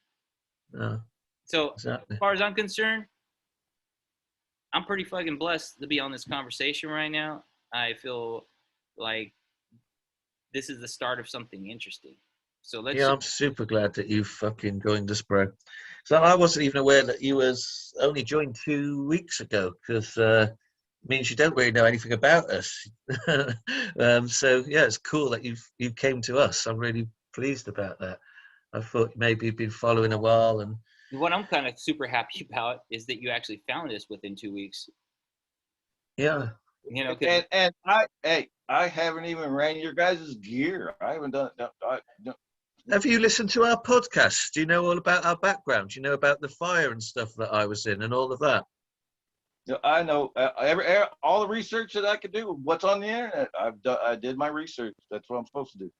No, So exactly. as far as I'm concerned, I'm pretty fucking blessed to be on this conversation right now. I feel like this is the start of something interesting. So let's Yeah, I'm super glad that you fucking joined us, bro. So I wasn't even aware that you was only joined 2 weeks ago, because means you don't really know anything about us. So yeah, it's cool that you came to us. I'm really pleased about that. I thought maybe you've been following a while, and what I'm kind of super happy about is that you actually found us within 2 weeks. yeah, You know, 'cause And I haven't even ran your guys' gear. I haven't done. have you listened to our podcast? Do you know all about our background? Do you know about the fire and stuff that I was in and all of that? I know all the research that I could do. What's on the internet? I did my research. That's what I'm supposed to do.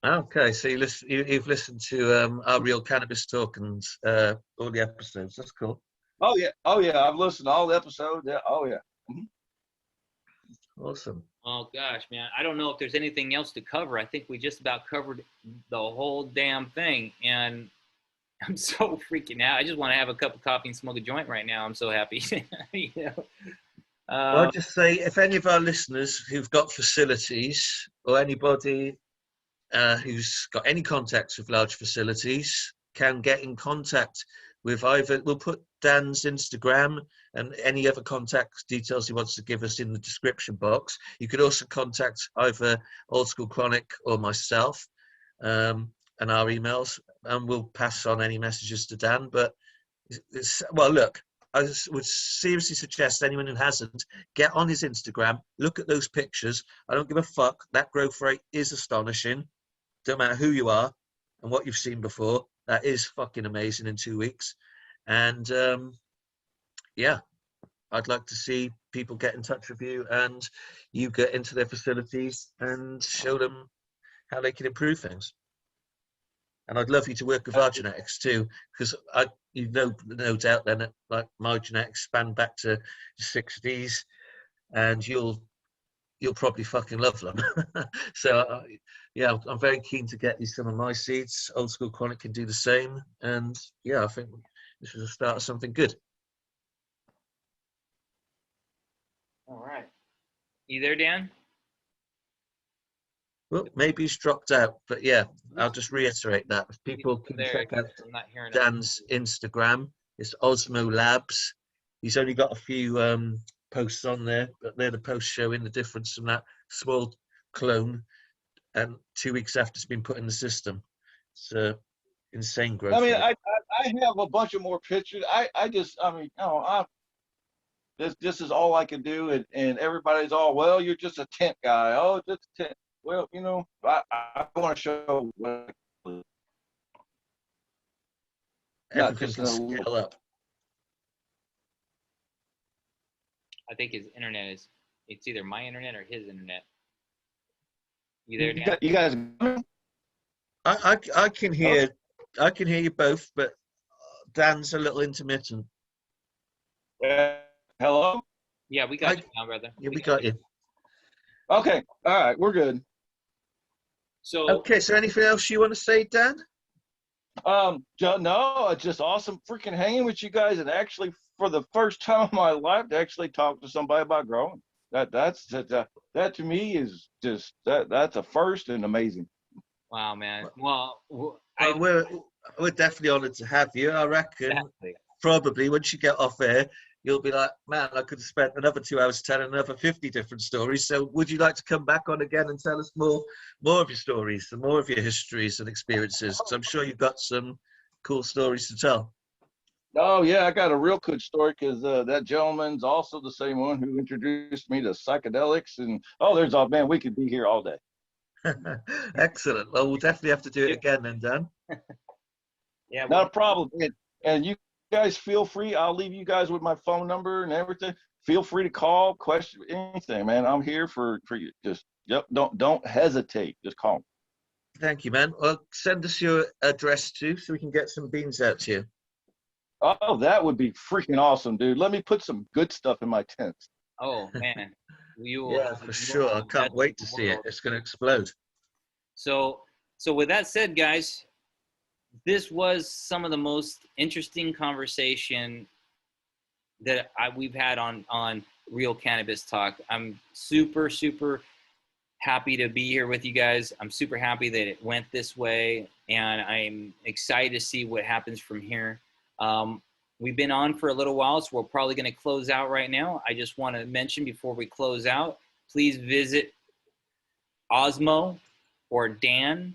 Okay, so you've listened to our Real Cannabis Talk and all the episodes. That's cool. Oh yeah. I've listened to all the episodes. Yeah. Oh yeah. Mhm. Awesome. oh gosh, man, I don't know if there's anything else to cover. I think we just about covered the whole damn thing, and I'm so freaking out. I just want to have a cup of coffee and smoke a joint right now. I'm so happy. you know. Well, I'll just say, if any of our listeners who've got facilities or anybody who's got any contacts with large facilities can get in contact with either, we'll put Dan's Instagram and any other contact details he wants to give us in the description box. You could also contact either Old School Chronic or myself and our emails, and we'll pass on any messages to Dan. But well, look, I would seriously suggest anyone who hasn't, get on his Instagram, look at those pictures. I don't give a fuck. That growth rate is astonishing. Don't matter who you are and what you've seen before. That is fucking amazing in 2 weeks. And yeah, I'd like to see people get in touch with you and you get into their facilities and show them how they can improve things. And I'd love you to work with our genetics too, because no doubt then that like my genetics span back to the 60s, and you'll probably fucking love them. So yeah, I'm very keen to get you some of my seeds. Old School Chronic can do the same, and yeah, I think this is the start of something good. All right. You there, Dan? Well, maybe he's dropped out, but yeah, I'll just reiterate that. If people can There, check out I'm not hearing it. Dan's Instagram, it's Osmo Labs. He's only got a few posts on there, but they're the posts showing the difference from that small clone and 2 weeks after it's been put in the system. It's insane growth. I mean, rate. I have a bunch of more pictures. This is all I can do, and everybody's all, well, you're just a tent guy. Oh, just a tent. Well, I want to show what not Everything just can a scale little. up. I think his internet is. It's either my internet or his internet. You there, Dan? You guys. I can hear you both, but Dan's a little intermittent. Hello. Yeah, we got you now, brother. Yeah, we got you. Okay. All right. We're good. So Okay, so anything else you want to say, Dan? No, it's just awesome freaking hanging with you guys, and actually, for the first time in my life, to actually talk to somebody about growing. That to me is just that's a first and amazing. wow, man. Well, We're definitely honoured to have you. I reckon exactly. probably once you get off air, you'll be like, man, I could have spent another 2 hours telling another 50 different stories. So would you like to come back on again and tell us more of your stories and more of your histories and experiences? Because I'm sure you've got some cool stories to tell. Oh yeah, I got a real good story because that gentleman's also the same one who introduced me to psychedelics, and there's all man, we could be here all day. Excellent. Well, we'll definitely have to do it again then, Dan. Yeah. Not a problem. And you guys feel free. I'll leave you guys with my phone number and everything. Feel free to call, question anything, man. I'm here for you. Just don't hesitate. Just call me. Thank you, man. Well, send us your address too, so we can get some beans out to you. Oh, that would be freaking awesome, dude. Let me put some good stuff in my tents. Oh man, You will Yeah, have for sure. I can't wait to see it. It's going to explode. So with that said, guys, this was some of the most interesting conversation that we've had on Real Cannabis Talk. I'm super happy to be here with you guys. I'm super happy that it went this way, and I'm excited to see what happens from here. We've been on for a little while, so we're probably going to close out right now. I just want to mention before we close out, please visit Osmo or Dan,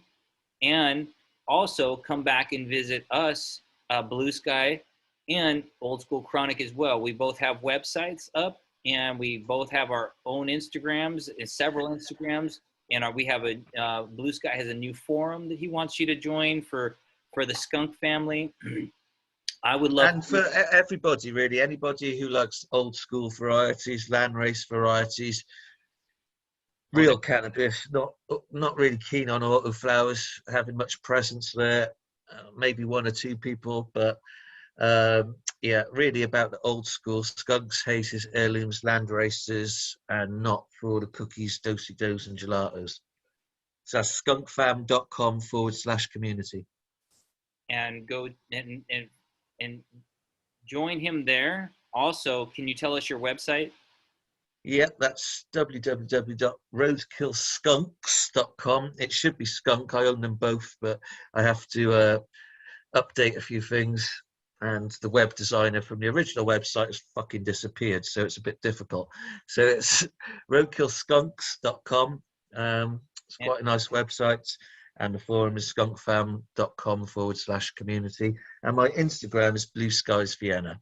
and also come back and visit us, Blue Sky and Old School Chronic as well. We both have websites up, and we both have our own Instagrams and several Instagrams. And we have Blue Sky has a new forum that he wants you to join for the skunk family. I would love. And for everybody, really, anybody who likes old school varieties, landrace varieties, real cannabis, not really keen on autoflowers having much presence there. Maybe one or two people, but yeah, really about the old school skunks, hazes, heirlooms, land races, and not for all the cookies, do-si-dos, and gelatos. So that's skunkfam.com/community. And go and join him there. Also, can you tell us your website? Yep, that's www.roadkillskunks.com. It should be skunk. I own them both, but I have to update a few things. And the web designer from the original website has fucking disappeared, so it's a bit difficult. So it's roadkillskunks.com. It's quite a nice website. And the forum is skunkfam.com/community. And my Instagram is Blue Skies Vienna.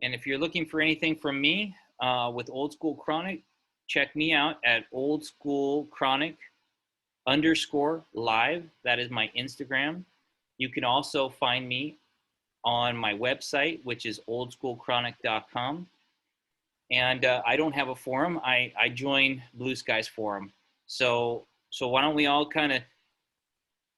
And if you're looking for anything from me with Old School Chronic, check me out at Old School Chronic _live. That is my Instagram. You can also find me on my website, which is oldschoolchronic.com. And I don't have a forum. I join Blue Skies forum. So why don't we all kind of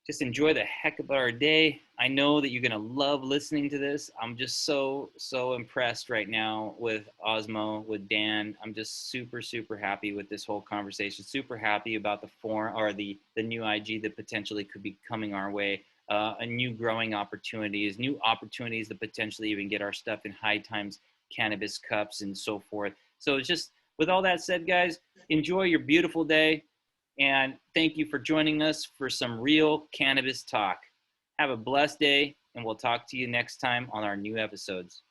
just enjoy the heck of our day. I know that you're going to love listening to this. I'm just so impressed right now with Osmo, with Dan. I'm just super happy with this whole conversation. Super happy about the forum or the new IG that potentially could be coming our way. A new growing opportunities, new opportunities to potentially even get our stuff in High Times cannabis cups and so forth. So it's just, with all that said, guys, enjoy your beautiful day. And thank you for joining us for some Real Cannabis Talk. Have a blessed day, and we'll talk to you next time on our new episodes.